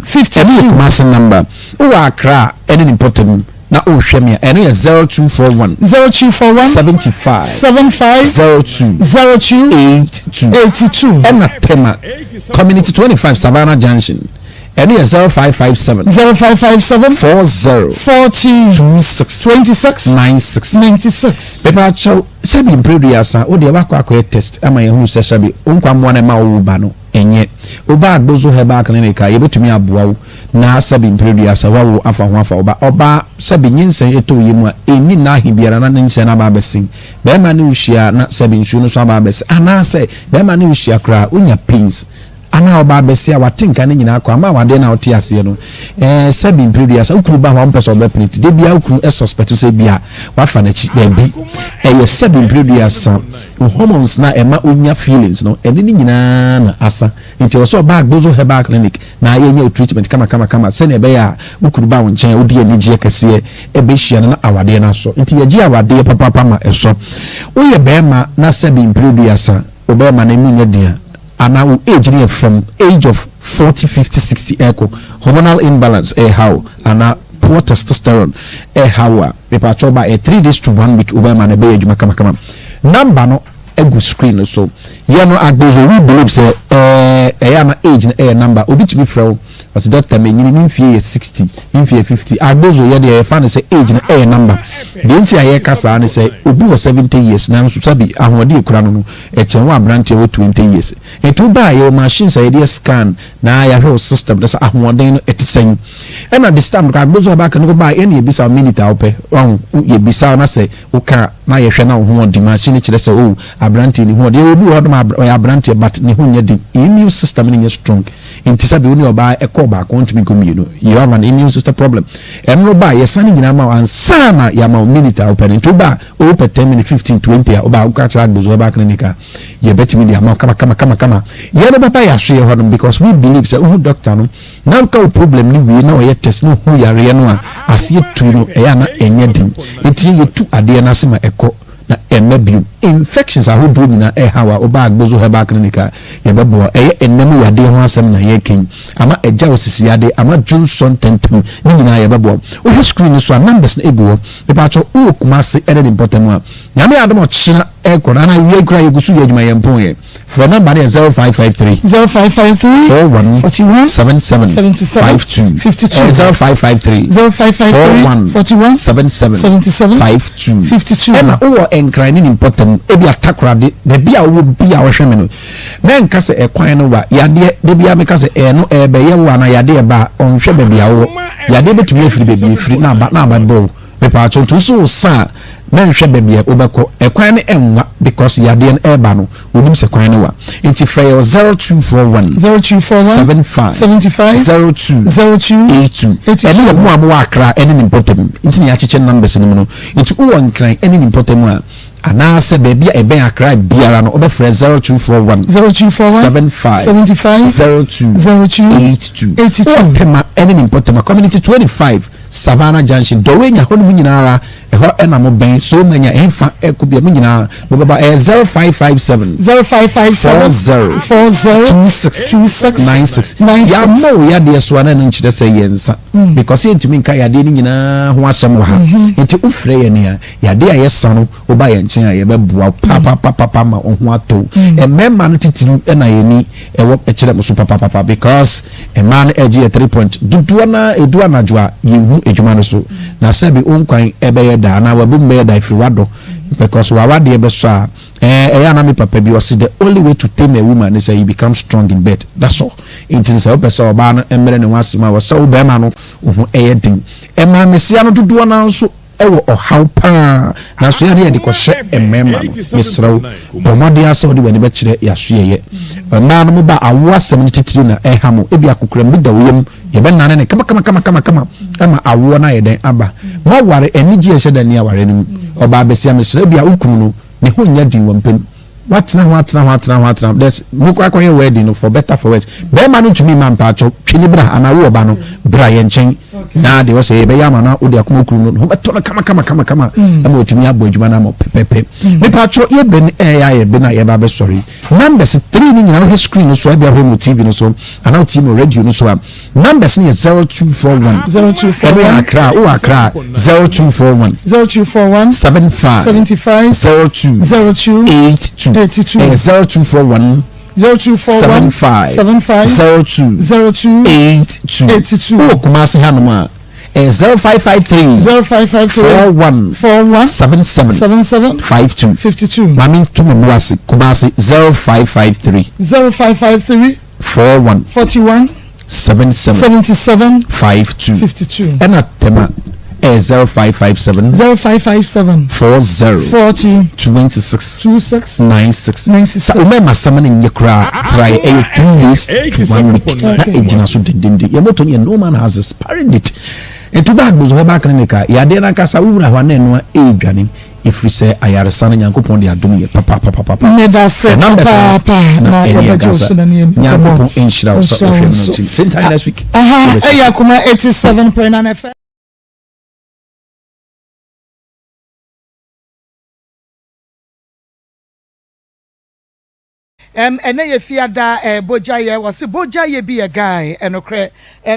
[SPEAKER 7] 52 Kumasi number Accra any important na o hwem ya eno ya 0241 75 02 82 ena tema community 25 Savannah Junction eno ya 0557 40 96 pepa cho sabi impreduasa o de akwa test ama ye hu sabi onkwa mo na ma wo ba no enye oba Agbozo Herbal Clinic ye betumi aboa na sabi impreduasa wawo afa ho afa oba sabi nyinsen eto yemu a eni na hibiara na nyinsen na ba besin be ma ne uhia na sabi nsu no so ba besi ana se be ma ne uhia kra onya pains ana oba besi a watinka ne nyina akwa ma wade na ote ase no sabi impreduasa ukuru ba ho person be penit de bia ukuru suspect se bia wafa na chi de bi sabi impreduasa hormones na ema onya feelings no eni ni nyina na asa nti so ba Agbozo Herbal Clinic na yenya treatment kama se na be ya ukuru ba wonchen odi anigye kase ebe hia na awade na so nti yeji awade papa ma eso oye be ma na sabi impreduasa obe ma na mu nya dia and our age near from age of 40, 50, 60 echo hormonal imbalance how and poor testosterone how people are by a 3 days to 1 week over man be kama number no egu screen so you know Agbozo we believe say na age na number obi to be from as doctor me nyini mfie 60 mfie 50 Agbozo ye dey fan say age na number the nti aye kasa ne say obi was 70 years na nso sabi ahode ekura no echenwa abrante we 20 years etu ba ye machine say dey scan na ya health system that's ahode no etisen and at this time Agbozo ba kan go ba e na ebisa minute ope ye bisa na say uka na ye hwe na ho di machine kire say oh abrante ni ho dey obi ho do abrante but ni ho nya di immune system ni strong nti sabi oni oba ba want to be you have an immune system problem and no ba yes ani nyina ma ansana ya ma minute open to ba o per 10 minutes 15 20 oba uka tra Agbozo Herbal Clinic ye betimi dia ma kama ye no papa ya so ye hono because we believe say doctor no now ka problem ni we na o ye test no hu yare no a asie tu no e ya na enye din enti ye tu ade na se ma eko na emebium infections are do nyina hawa oba Agbozo Herbal Clinic ye bebo enemu yade ho asem na ye ken ama eja osisi yade ama Johnson tentum ni nyina ye bebo o screen so numbers na ego e ba cho o Kumasi any important one nyame adom china ekora na wie kura ye gusu ye adwuma ye mpon ye for number 0553 41 77 52 0553 41 77 52 ena o enkran ni important e bi atakura de bia wo bia wo hweme no men ka se ekwan no wa yade de bia me ka se no be ye wa na yade ba onhwe be bia wo yade betumi afiri be bia afiri na ba bo me pa chonto so sa men hwe be bia obekọ ekwan ne enwa because yade en eba no onim se kwan ne wa enti frey 0241 75 02 82 eni mo amo akra eni important enti ni acheche numbers ni no enti uwo nkran eni important a ana se baby e ben akra biara no obefre 0241 75 02 82 tema eni important community 25 Savannah Junction dowenya hono nyinara eho ena mo ben so manya enfa ekubia mo nyinara bo baba 0557 40 ya mo ya de so ana nchire se yensa because entimi nka ya de ni nyina ho asem wa ha enti ufre ye ne ya de ayesa no oba ye nchen ya bebua papa ma ho ato emema no titiru ena ye ni ewo ekire mo so papa because a man age 3 point duduana eduana jwa ye ejuma no so na sabi onkwan ebe da na wabu mbe da ifri wado because wawade ebe so a ya na me papa bi was the only way to tame a woman is you become strong in bed. That's all. It is a person oba no emere ne wasima was so be ma no ohun eyedin e ma mesia no dodo na so ewo ohaw pa na so yare de ko hye emema misrew bomode asa odi wani be kire yahweye na no ba awo asem ne titiri na ehamo ebi akokura mi da woyem ye be nane ne kama ama awo na ye den aba ma ware enigi ye hyeda ni aware nim oba besia misrew ebi a ukunu no ne ho nya din wampem watena there's muko akoye wedding for better for worse be man to me man pa cho twini bra ana wo ba no bra ye nchen na de wo say be ya ma na odi akoma kuru no ho beto kama ama otumi abo adwuma na mo pepepe me pa cho ye be ya ye be na ye ba be sorry numbers 3 ni nyina ho screen no so e be ho TV no so ana TV radio no so numbers ni 0241 Accra 0241 75 02 0241 0282 Kumasi Hanuma 0553 41 77 52 Mami Tumuwasi Kumasi 0553 41 77 52 and at Tema 0557 40 26 96 remember someone in your cry try 3 days to 1 week na ejina so dindindi your motor no man has expired it into back buzo back clinica ya de na kasa wura hwa na no edwane ifri se ayaresa na nyankopon de adom ye papa
[SPEAKER 3] me da se papa na yebejo so na ne
[SPEAKER 7] nyankopon enshira so same time next week
[SPEAKER 3] Akoma 87.9 FM ene ye fiada bojaye wase bojaye bi a guy enokre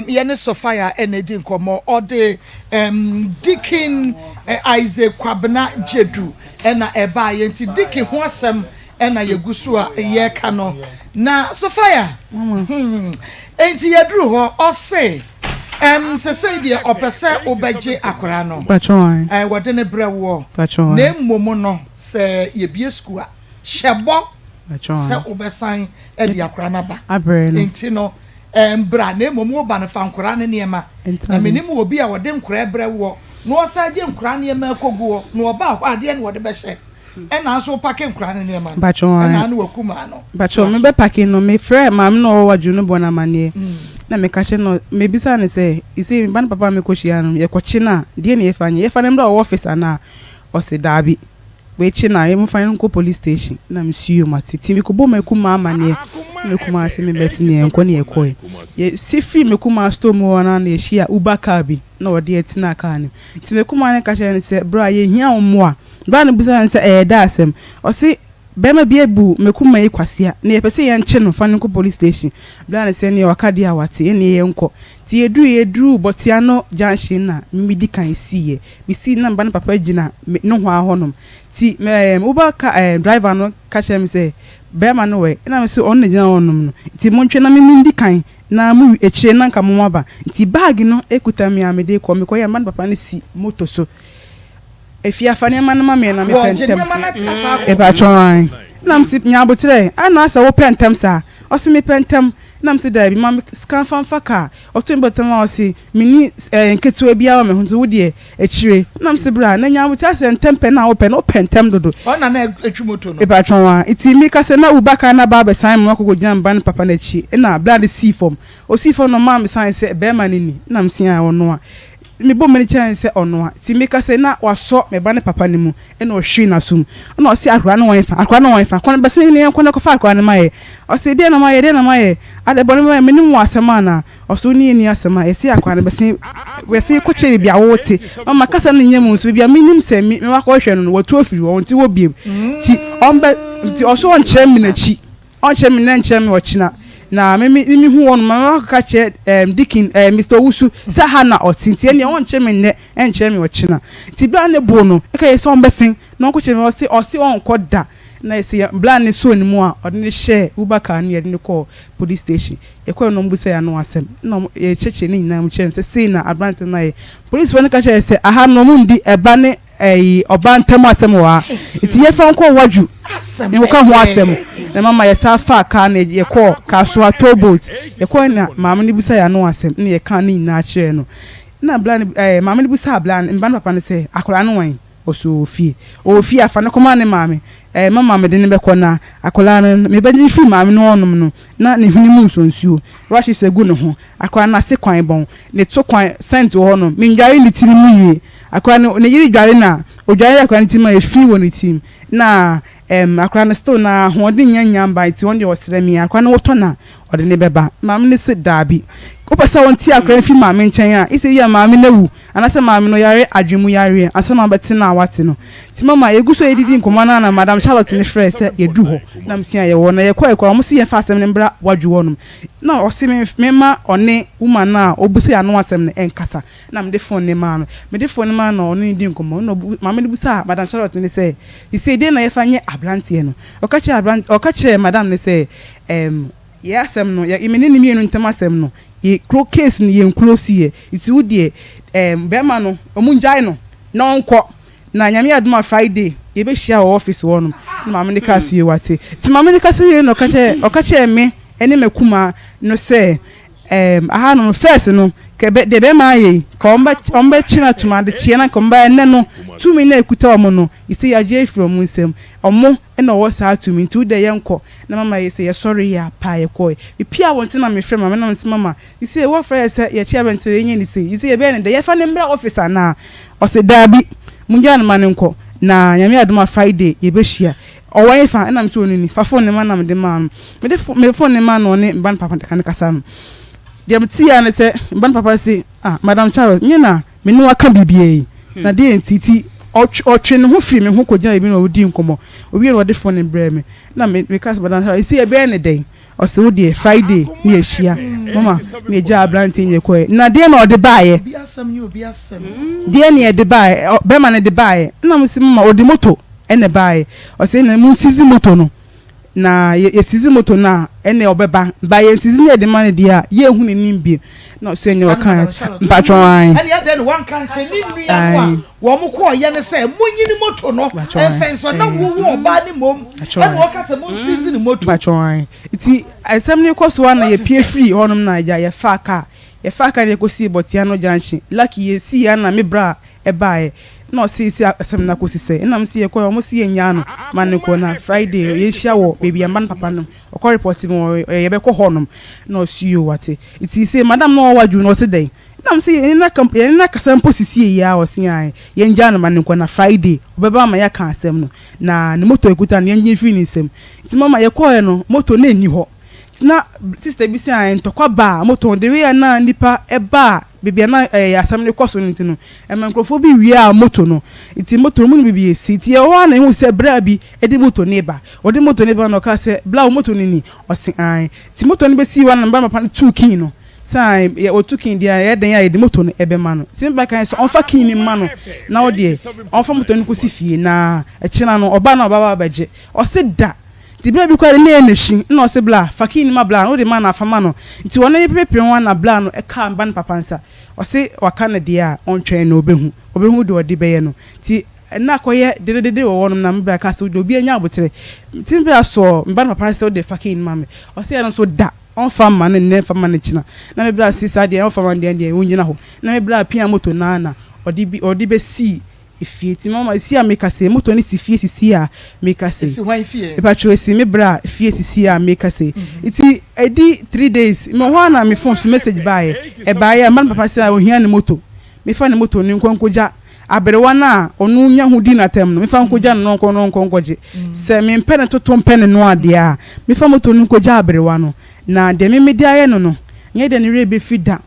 [SPEAKER 3] ye ne Sofia enedi nkomo ode Dikin Isaac Kwabena Jedu ena eba ye nti Dikin ho asem ena yegusu a ye ka no na Sofia enti yedru ho ose sese die opese obeje akora no
[SPEAKER 5] patron
[SPEAKER 3] wode ne brewo na mmomo no se ye bie skua hyebo se obesan edi akora na ba enti no bra na mmomo ba na fa nkora ne niema na menim obi a wode nkora brewo no osaje nkora niema ekoguo no oba ade ne wode be hye ena so pake nkora ne niema ena no wakuma no
[SPEAKER 5] bacho me be pake no me frɛ mam no waju no bona manie na me kache no me bisa ne se isi ban papa me koshia no ye kochi na de ne ye fanye mra office ana o se dabi we chi na ye mo fanye ko police station na me suyo matiti me ko bo me kuma amane me kuma se me besi ne enko ne ye koy ye sifi me kuma store mo na ye hia ubaka bi na wode etina ka ne ti me kuma ne kache ne se bra ye hia omo a bra ne bisa ne se da asem o se bema bi ebu mekuma yi kwasia na ye pese ye nche no fa nko police station bla na se ne wakade a wate ye ne ye nko ti yedru botia no junction na mi di kan siye mi si na mba na papa gina no ho ahonom ti uba ka driver no ka che mi se bema no we na me so on na gina honom no ti montwe na mi di kan na mu echire na nka mo ba ti bag no ekuta mi amede ko mi ko ye mba na papa ne si moto so if you find a man na me pentem e ba chon nam si nyabotre ana asa wo pentem sa o si me pentem nam si da bi mam scan fan faka o to mbotem o si mini nketu bia o me hunzo wodie echire nam si bra na nyabotre asa ntempe na wo pen o pentem dodo
[SPEAKER 3] o na na etwumoto no
[SPEAKER 5] e ba chon iti mi ka se na ubaka na ba be san mo ko gyan ban papa na chi na blood see form o see form no mam san se be ma ni nam si a ono a me bo many chance ono a ti make say na waso me ba ne papa ne mu e na o hwe na sum na o se akra no wan fa kon be se ne kon ko fa akra ne maye o se de na maye ade bo ne me nim wasema na o so ni asema e se akra ne be se we se ko che bia wo te o ma kasa no nyam so bia me nim se me wa ko hwe no wo to afiri wo nti wo biem ti on be ti o so on che me na chi on che me na nche me o china na mimi hu won ma ka che Dikin Mr. Wusu sa ha na otintie ne won che me ne enche me ochina ti bla ne bo no e ka ye so mbesen no ko che me o se on koda na ye se bla ne so ni mu a o ne share ubaka ne ye ne ko police station e ko no mbusa ya no asem no ye cheche ni nyina mu che se na advance na ye police won ka che se aha no mu ndi eba ne obantam asem wa iti ye fa nko waju ne ko ka ho asem na mama ye sa fa ka na ye ko ka so atobot ye ko na mama ni busa ya no asem ne ye ka ni na kire no na blan maame ne bu sa blan mban papa ne say akola no wan oso fie afa ne koma ne maame mama me de ne bekọ na akola no me be fi maame no onom no na ne huni mu nsonsuo rashi se gu ne ho akola na se kwan bon ne to kwan sent ho no me ndware ne tiri mu yie akola no ne yiri dware na odware akola ne tiri ma efi wo ne tim na akola no still na ho de nyanya mba ti won de osere mi akola no woto na ode ne beba maame ne se dabi opesa won ti akola fi maame nchen a ise ya maame na wu anase maame no yare adwemu yare asama beti na awate no ti mama eguso edidi nkoma na madam Charlotte ne frɛ sɛ yedu ho na msia ye wo na ye kwa mo se ye fa asɛm ne mbra wadwu wonum na ɔse me ma ɔne woman na obusa ya no asɛm ne enkasa na me de phone ne ma no me de phone ne ma no ɔno di nkoma no maame ne busa madam Charlotte ne sɛ ise de na ye fa nye abrante no ɔka madam ne sɛ ye asɛm no ye imene ne mienu ntem asɛm no ye case ni ye close ye isi udie bema no omunjai no na onko na nyame aduma Friday ye be hia office wonum na maame ne kaso ye wate ti maame ne kaso ye no okache me ene makuma no se aha no first no ke de be ma ye ka omba china tuma de chie na ka omba ene no tumi na ekuta omo no isi ya je from Nsem omo ena wo sa tumi nti de ye nko na mama ye se ye sorry ya pa ye ko e pia wonte na me frɛ mama na nsi mama isi wo frɛ se ye chia bente ye ni se isi ye be ne de ye fa ne mbra officer na o se dabi munja na mane nko na nyame adoma Friday ye be hia owan fa ena mso onini fa phone ne ma na me de ma me phone ne ma no ne ban papa de kan kasa no de mtia ne se ban papa se madam Charles nyina me no aka bibie na de entiti otwe ne ho fi me ho kogya ebi na odi nkomo obi no de phone bre me na me ka madam Charles isi e be ne den o se wo de Friday ni ehia mama me ja abranti nye ko na de na o de baaye
[SPEAKER 3] obi asem
[SPEAKER 5] de ne de baaye be ma ne de baaye na mo se mama o de moto ene baaye o se na mu sizi moto no na ye sizi moto na ene obeba ba ye sizi ne de man dia ye hu ne nimbi na so enye wakan mpatron an
[SPEAKER 3] ene ya de one kan se ni nua wo mo ko ye ne se munyi ni moto no enfenso na wo ba ni mom ene wo ka se mo sizi ni moto
[SPEAKER 5] mpatron an iti asem ne koso na ye pie free honum na ya ye fa ka ne kosi botia no janchi lucky ye si ya na me bra e bae no si asem na kosi se na msi ye ko mo si ye nya no man ko na Friday ye hia wo baby amban papa no o ko report mo ye be ko honum no si yo wate iti se madam no waju no se den na msi ye na kasam posisi ya o si an ye nya no man ko na Friday obeba ma ya kan asem no na ne moto ekuta ne nya fi ni nsem iti mama ye ko ye no moto na ni ho na sister bi se an to kwa ba moto de we na nipa e ba bibia na asam ne koso nti no emankrofo bi wi a moto no iti moto mu ni bibia si ti e ho na hu se bra bi e di moto ne ba o di moto ne ba no ka se bla moto ni o se an ti moto ne be si wa na ba mapa 2 kin no sai ye o 2 kin dia ye den ya di moto no ebe ma no ti ba kan se on fa kin ni ma no na o de on fa moto ni ko si fie na e kina no oba na oba ba je o se da ti bra bi kwa ne na shi na o se bla fakini ma bla o de ma na afama no nti wona ye pepe won na bla no e ka ban papa nsa o se waka na dia on twen na obehu de odi beye no ti na koye de wo wonum na mbra ka se de obi anya abotere ti mbra so ban papa nsa o de fakini ma me o se ya no so da on fama ne fama ne china na me bra sisa de on fama de wonyina ho na me bra pia moto na odi be si ifie ti mama si a make say moto ni si fie si a make say
[SPEAKER 3] si wan fie
[SPEAKER 5] e patro si me bra fie si a make say iti edi 3 days me ho na me phone so message bae e bae man papa say o hia ne moto me fa ne moto ni nkonkoja aberewa na onu nya hu di na tem no me fa nkoja no nkonkoje se me mpene toto mpene no ade a me fa moto ni nkoja aberewa no na de me media ye no nye de ne rebe fida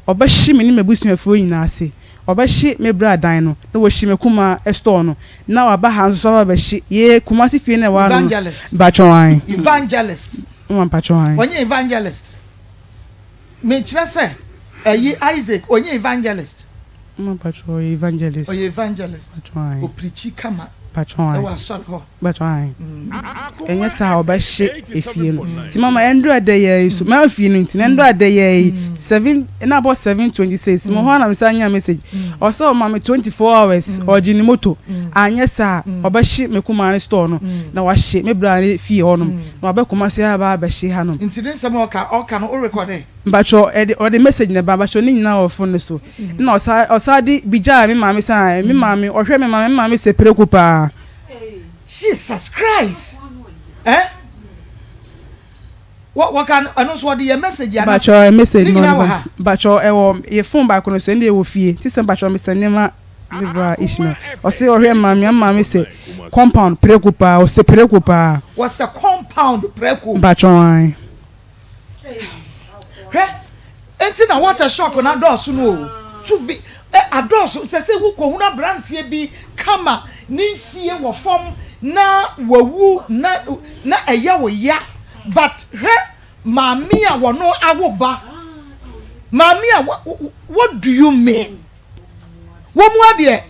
[SPEAKER 5] obahyi me ni mabusuafo nyina ase obahyi me bra dan no na wo hyi me kuma store no na wa ba han so obahyi ye kuma si fie na wa no bachwan
[SPEAKER 3] evangelist
[SPEAKER 5] bachwan
[SPEAKER 3] onye evangelist me kire se Isaac onye evangelist
[SPEAKER 5] bachwan evangelist
[SPEAKER 3] o preachi kama
[SPEAKER 5] patron
[SPEAKER 3] wa so ho
[SPEAKER 5] patron enya sa obehye efie no ti mama endo adeye so ma fie no nti endo adeye 7 na about 7:26 mo ho na msanya message o so mama 24 hours ojini moto anya sa obehye mekumane store no na wa hye me bra fie ho no na obekuma se aba behye ha no
[SPEAKER 3] nti ne nsɛm ɔka no o record
[SPEAKER 5] bacho o the message na bacho ni nyina o phone so na osa di bija me mama sa me mama ohwe me mama se preocupa
[SPEAKER 3] Jesus Christ what can announce what the message ya
[SPEAKER 5] bacho a message no bacho e wo ye phone ba kono so ndi e wo fie ti se bacho me senema libra ishma o se ohwe mama se compound preocupa o se preocupa
[SPEAKER 3] what's a compound preocupa
[SPEAKER 5] bacho ai
[SPEAKER 3] enti na water shock na dose no to be adose se hu ko hu na brantie bi kama ni fie wo fom na wawu na eya wo ya but mami a wo no awoba mami a what do you mean wo mu ade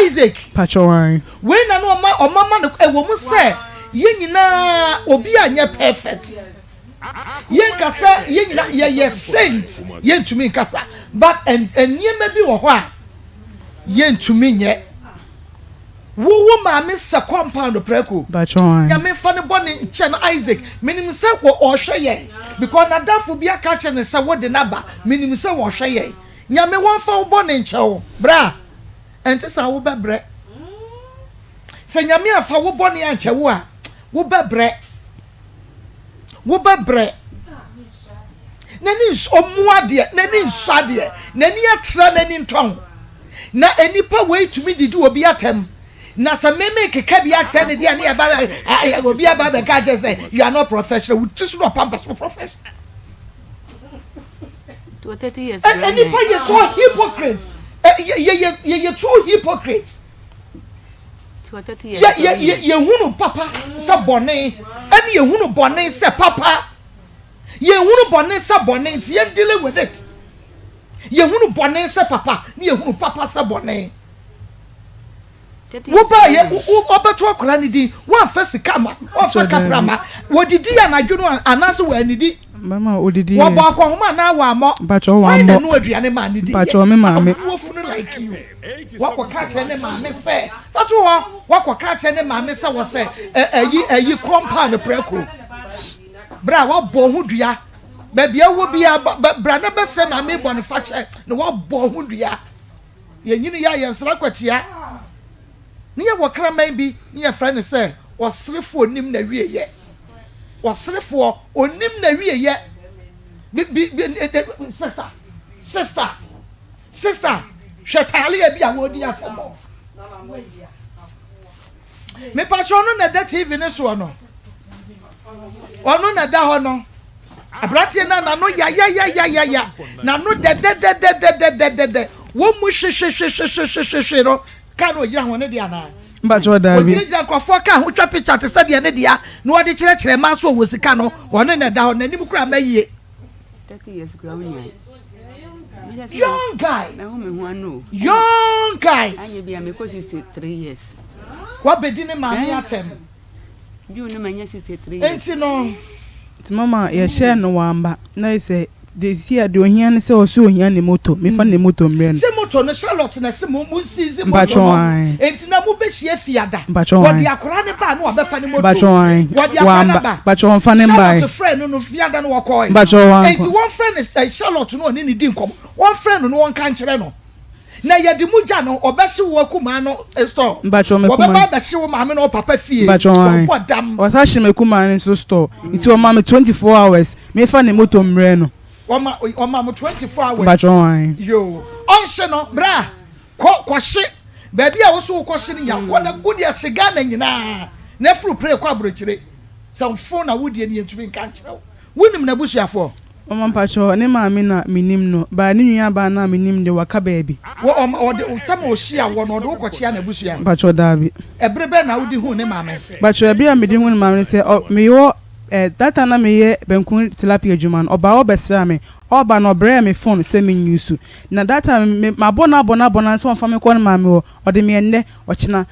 [SPEAKER 3] Isaac
[SPEAKER 5] pachowai
[SPEAKER 3] we na no omama no wo mu se ye nyina obi anya perfect ye kasa ye nyina ye saint ye ntumi kasa but eniema bi wo ho a ye ntumi nye wo maame se compound preko
[SPEAKER 5] pachowai
[SPEAKER 3] ya me fa ne bone nche na Isaac minim se wo ohwe ye because na dafo bi aka che ne se wo de naba minim se wo hwe ye nya me won fa wo bone nche wo bra enti sa wo bebre se nya me afa wo bone anche wo a wo bebre nani omuade nani nsade nani atra nani nton na enipa wei tumi didi obi atem na sa meme keka bi atra ne dia ne ya ba obi aba be ka je say you are not professional we just no pampas professional
[SPEAKER 6] to 30 years
[SPEAKER 3] enipa ye so hypocrites ye true hypocrites ye hunu papa se bone ani ye hunu bone se papa ye hunu bone se bone ti ye deal with it ye hunu bone se papa ni ye hunu papa se bone wo ba ye obeto akora ni din wo fa sikama wo fa kaprama wo didi anadwo no anase wo anidi
[SPEAKER 5] mama odidi
[SPEAKER 3] wo ba kwa homa na wa mo
[SPEAKER 5] bacho wa mo
[SPEAKER 3] no aduane ma ni di
[SPEAKER 5] bacho me mama
[SPEAKER 3] wo funu like you wako kache ne mama se fatu ho wako kache ne mama se wo se eyi compound preko bra wo bo hu dua ba bia wo bia bra na be se mama bo ne fache ne wo bo hu dua ye nyini ya yensra kwatia ne ye wokra man bi ne ye friend se osrefo onim na wieye osrefo onim na wieye sister shetali abi awodi afomo me pacho no na da TV ne so no ono na da ho no abratie na no ya na no de wo mu hwe no ka no gira ho ne dia na
[SPEAKER 5] bacho da bi
[SPEAKER 3] ojira kwafo ka ho twa picture te se dia ne dia no odi kire ma so wo sika no ono na da ho na nim kura mayie
[SPEAKER 6] 30 years grown
[SPEAKER 3] young guy
[SPEAKER 6] na ho me ho anu
[SPEAKER 3] young guy
[SPEAKER 6] anya bi am ko 63 years
[SPEAKER 3] wa bedi ne ma me atem
[SPEAKER 6] you no manya 63 years
[SPEAKER 3] enti no
[SPEAKER 5] ti mama ye share no wamba na say de sia de ohia ne se oso ohia ne moto me fa ne moto mbre no
[SPEAKER 3] se moto no Charlotte na se mo season mo
[SPEAKER 5] bacho ai
[SPEAKER 3] enti na mo be hie fiada
[SPEAKER 5] wodi
[SPEAKER 3] akora ne ba no wa be fa ne moto
[SPEAKER 5] bacho ai
[SPEAKER 3] wodi akora ne ba
[SPEAKER 5] bacho fa ne bai
[SPEAKER 3] Charlotte friend no fiada no wakoi
[SPEAKER 5] bacho ai
[SPEAKER 3] enti one friend is Charlotte no ni di nkom one friend no won kan kire no na ye di muja no obehye wo kuma no store
[SPEAKER 5] bacho me kuma
[SPEAKER 3] wo be hye wo maame no papa fie
[SPEAKER 5] bacho ai o sa hye me kuma ne store enti o maame 24 hours me fa ne moto mbre no
[SPEAKER 3] Oma 24 hours.
[SPEAKER 5] Bajon.
[SPEAKER 3] Yo. Onse no bra. Kwahye. Baby a wo so kwahye ni yakọ na gudi asiga na nyina. Na furu pray kwa abrochire. Some phone na wudi ni ntumi nka nkyerɛ. Wonim na busuafo.
[SPEAKER 5] Oma mpacho ne maame na minim no. Ba ne nua ba na minim de waka baabi.
[SPEAKER 3] Wo de utama ohia wo no de wokochia na busua.
[SPEAKER 5] Mpacho dabi.
[SPEAKER 3] Ebrebe na wudi hu ne maame.
[SPEAKER 5] Mpacho ebi a medi hu ne maame se me yo data na me ye benkun tilapia juman oba obesra me oba no brɛ me phone sɛ me nyusu na that time ma bona so mfa me kɔ no maame o ɔde me enne ɔkyena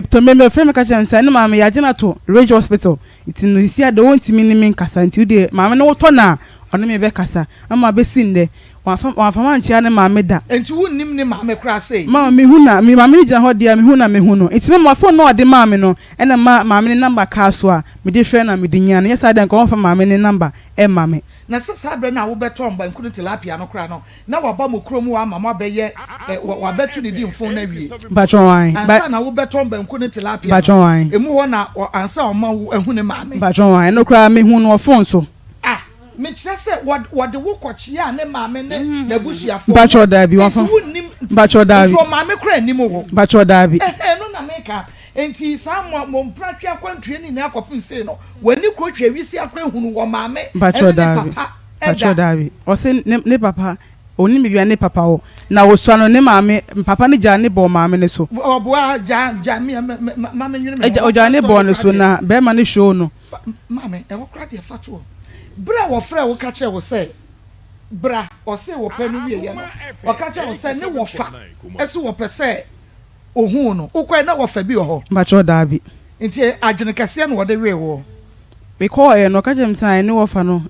[SPEAKER 5] to me frɛ me ka kyerɛ sɛ ne maame ya gyina to Rage Hospital it no sia de wonti me ni me nkasa nti de maame no wotɔ na ɔne me bɛ kasa ama bɛ sin de wa fama nkyia ne maame da
[SPEAKER 3] enti wonnim ne maame kra sei
[SPEAKER 5] mama me hu na me maame gyina hɔ dia me hu na me hu no enti me ma phone no ɔde maame no ɛna maame ne number ka so a me de frɛ na me de nya na yesa de nko fa maame ne number maame
[SPEAKER 3] na sasa bre na wo beto mba nkunu tilapia no kra no na waba mo krom wa mama bɛyɛ wabetu ne di mfon na wie
[SPEAKER 5] batwan
[SPEAKER 3] ansa na wo beto mba nkunu tilapia
[SPEAKER 5] batwan
[SPEAKER 3] emu hɔ na ansa o ma ehu ne maame
[SPEAKER 5] batwan no kra me hu no phone so
[SPEAKER 3] me kyerɛ sɛ wɔde wo kɔkyea ne maame ne na busuafo
[SPEAKER 5] batwa dabi wa fa batwa dabi
[SPEAKER 3] so maame kra anim wo
[SPEAKER 5] batwa dabi
[SPEAKER 3] no na meka enti saa mo mpratwe akwantue ni na akɔpem sei no wani krotwa wisi akwa hunu wo maame
[SPEAKER 5] batwa dabi o se ne papa oni mi bia ne papa wo na wo so no ne maame papa ne gya ne bo maame ne so
[SPEAKER 3] oboa ja mi maame nwene me
[SPEAKER 5] o gya ne bo ne so na be ma ne show no
[SPEAKER 3] maame e wo kra de fato bra wo frɛ wo ka kyerɛ wo sɛ bra o se wo pɛ no wie ye no o ka kyerɛ wo sɛ ne wo fa ese wo pɛ sɛ ohun no ukwa na wo fa bi ho
[SPEAKER 5] batwa dabi
[SPEAKER 3] nti adwene kase na wo de wie wo
[SPEAKER 5] because no ka kyerɛ msan ne wo fa no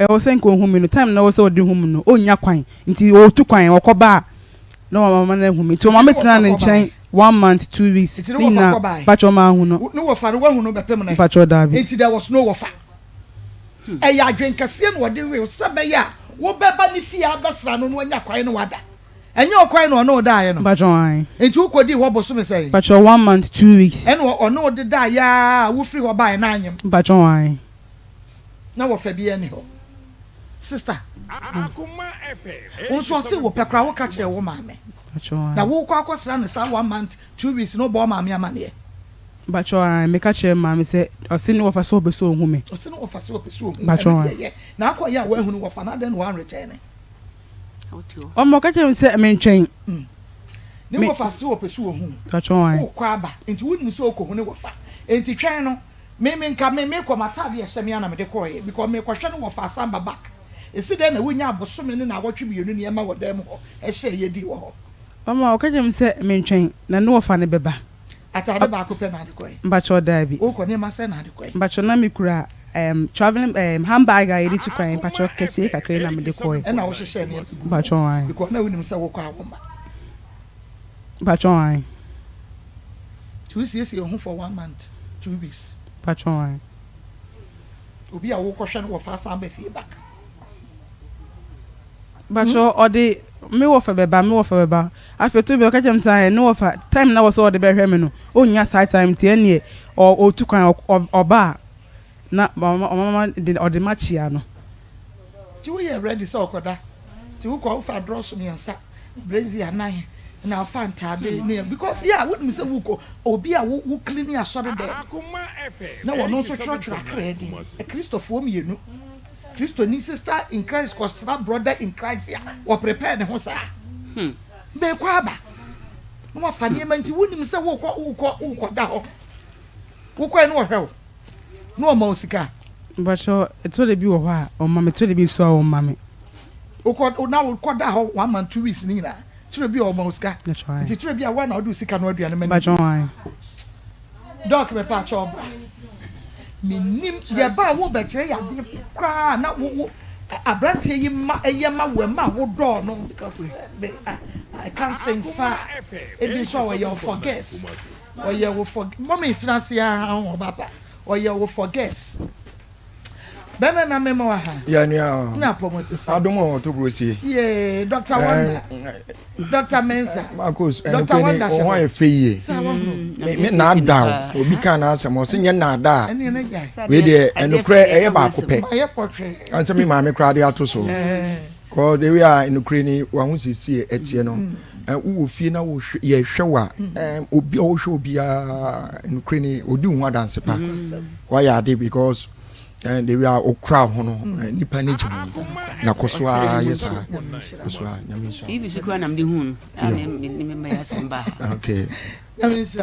[SPEAKER 5] o se nko hu mi no time na wo se wo de hu mi no onya kwan nti o tu kwan okoba na mama na hu mi nti mama tina ne nkyɛn 1 month 2 weeks na batwa ma hu no
[SPEAKER 3] no wo fa no wa hu no bepem na
[SPEAKER 5] batwa dabi
[SPEAKER 3] nti there was no wo fa ya adwen kase na wo de wie sebe ya wo beba ne fie abesra no no anya kwan no wada enye okwan no no da ye no
[SPEAKER 5] batwa
[SPEAKER 3] enti ukodi ho boso me say
[SPEAKER 5] batwa 1 month 2 weeks
[SPEAKER 3] ene ono de da ya wo free ho ba na anyem
[SPEAKER 5] batwa
[SPEAKER 3] na wo fa bi ene ho sister
[SPEAKER 2] Akoma FM
[SPEAKER 3] unso se wo pekra wo ka kire wo maame
[SPEAKER 5] batwa
[SPEAKER 3] na wo kwa akosra no sa 1 month 2 weeks no bo maame amane
[SPEAKER 5] batwa me ka kire maame se o se ne wo fa so be so hu me
[SPEAKER 3] o se ne wo fa so be so hu
[SPEAKER 5] batwa
[SPEAKER 3] na akọ ya wo hu no wo fa na den one return
[SPEAKER 5] o mo ka kire se me ntwen
[SPEAKER 3] ne wo fa so be so hu
[SPEAKER 5] batwa
[SPEAKER 3] wo kwa ba enti wo nim so okohu ne wo fa enti twen no me nka me ko matade ye hyɛ me ana me de kɔye because me kɔhwɛ no wo fa samba back esi de na wonya abosome ne na awɔtwe bienu ne ma wɔ dam hɔ ɛhyɛ ye di wɔ hɔ
[SPEAKER 5] mama o ka kire se me ntwen na ne wo fa ne beba
[SPEAKER 3] atade ba ko pɛ na de kɔye
[SPEAKER 5] batwa dabi
[SPEAKER 3] wo ko ne ma sɛ na de kɔye
[SPEAKER 5] batwa na me kura traveling handbag I ready to cry patcho kese kakre na me de koy
[SPEAKER 3] e na wo hyehyɛ ne
[SPEAKER 5] patcho wan
[SPEAKER 3] because na wonim sɛ wo kɔ awoma
[SPEAKER 5] patcho wan
[SPEAKER 3] tu sie ho for 1 month 2 weeks
[SPEAKER 5] patcho wan
[SPEAKER 3] obi a wo kɔhwɛ no wo fa samba fie back
[SPEAKER 5] patcho odi me wo fa beba afi to be ka jem san no wo fa time na wo so odi be hwe me no onya side time tie ne o tu kan oba na mama de odi machia no
[SPEAKER 3] ti wo ye ready so okoda ti wo ko fa dross me nsa brazier anan na fa ntade no because yeah what me say wo ko obi a wo clean asore de na wo no so church ready e Christopher omienu Christo ni sister in Christ costra brother in Christ ya wo prepare ne ho sa be kwa aba no fa ne ma nti wonim se wo ko da ho wo ko no hwe no ma osika
[SPEAKER 5] bacho eto de bi wo ha o ma me to de bi so o ma me
[SPEAKER 3] wo ko na wo ko da ho 1 month 2 weeks ni na to bi o ma osika nti to bi a wa na o do sika no aduane ma
[SPEAKER 5] bacho wan
[SPEAKER 3] doc me pa cho bra minim ye ba wo be kire ya de kra na wo abrantie yi ma eyema wo ma wo do no because I can't think far e bi so we you forget or you will forget mommy transia ho baba or you will forget bema na memo wa ha
[SPEAKER 8] ya
[SPEAKER 3] na promote sa
[SPEAKER 8] adomo to brosie
[SPEAKER 3] yeah Dr. Wanda Dr. Mensa
[SPEAKER 8] Marcus Dr. Wanda o wa efeye me na da obi kan na asem o se nye na da we de enukre eye ba ko pe
[SPEAKER 3] aye portrait
[SPEAKER 8] anse me ma me kra de ato so ko de we a enukre ni wa hu sisi etie no wo fie na wo ye hwewa obi o hwe obi a enukre ni odi hu adanse pa wa ya de because and they were okra hono nipa ne jimu na kosoa yesa kosoa nyamisha
[SPEAKER 6] TV sikwa na mdi hunu ane nimema ya samba
[SPEAKER 8] okay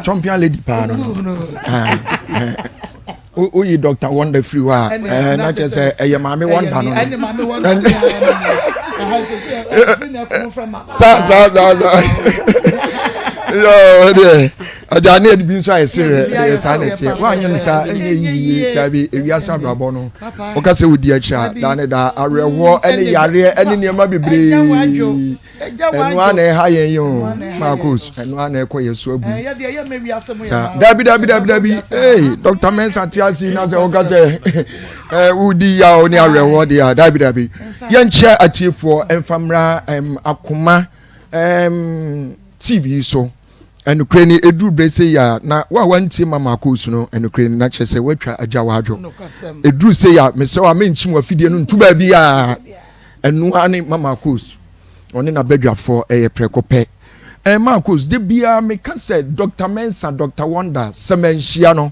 [SPEAKER 8] champion lady pa no o yi Dr. Wonder free wa na je say eye maame wonder no Yo, dear. I need to be so serious. Why you say, Gabby, if you are some rabono, okay, say with dear child, Danada, I will any yard, any near my baby. And one high you, Marcus, and one echo so. Dabby, hey, Dr. Mensa tells you now, the Woody, ya only a reward, ya, Dabby. Young chair at you for Enfamra, Akoma, TV so. And Ukraine edu brese ya na wa wanti mama kosu no and Ukraine na chese watwa ajawadwo edu se ya me se wa menchi mu afidie no ntuba bi ya enu ane mama kosu oni na bedwafo prekope Marcus de bia me ka se Dr. Mensa Dr. Wonder semenhia no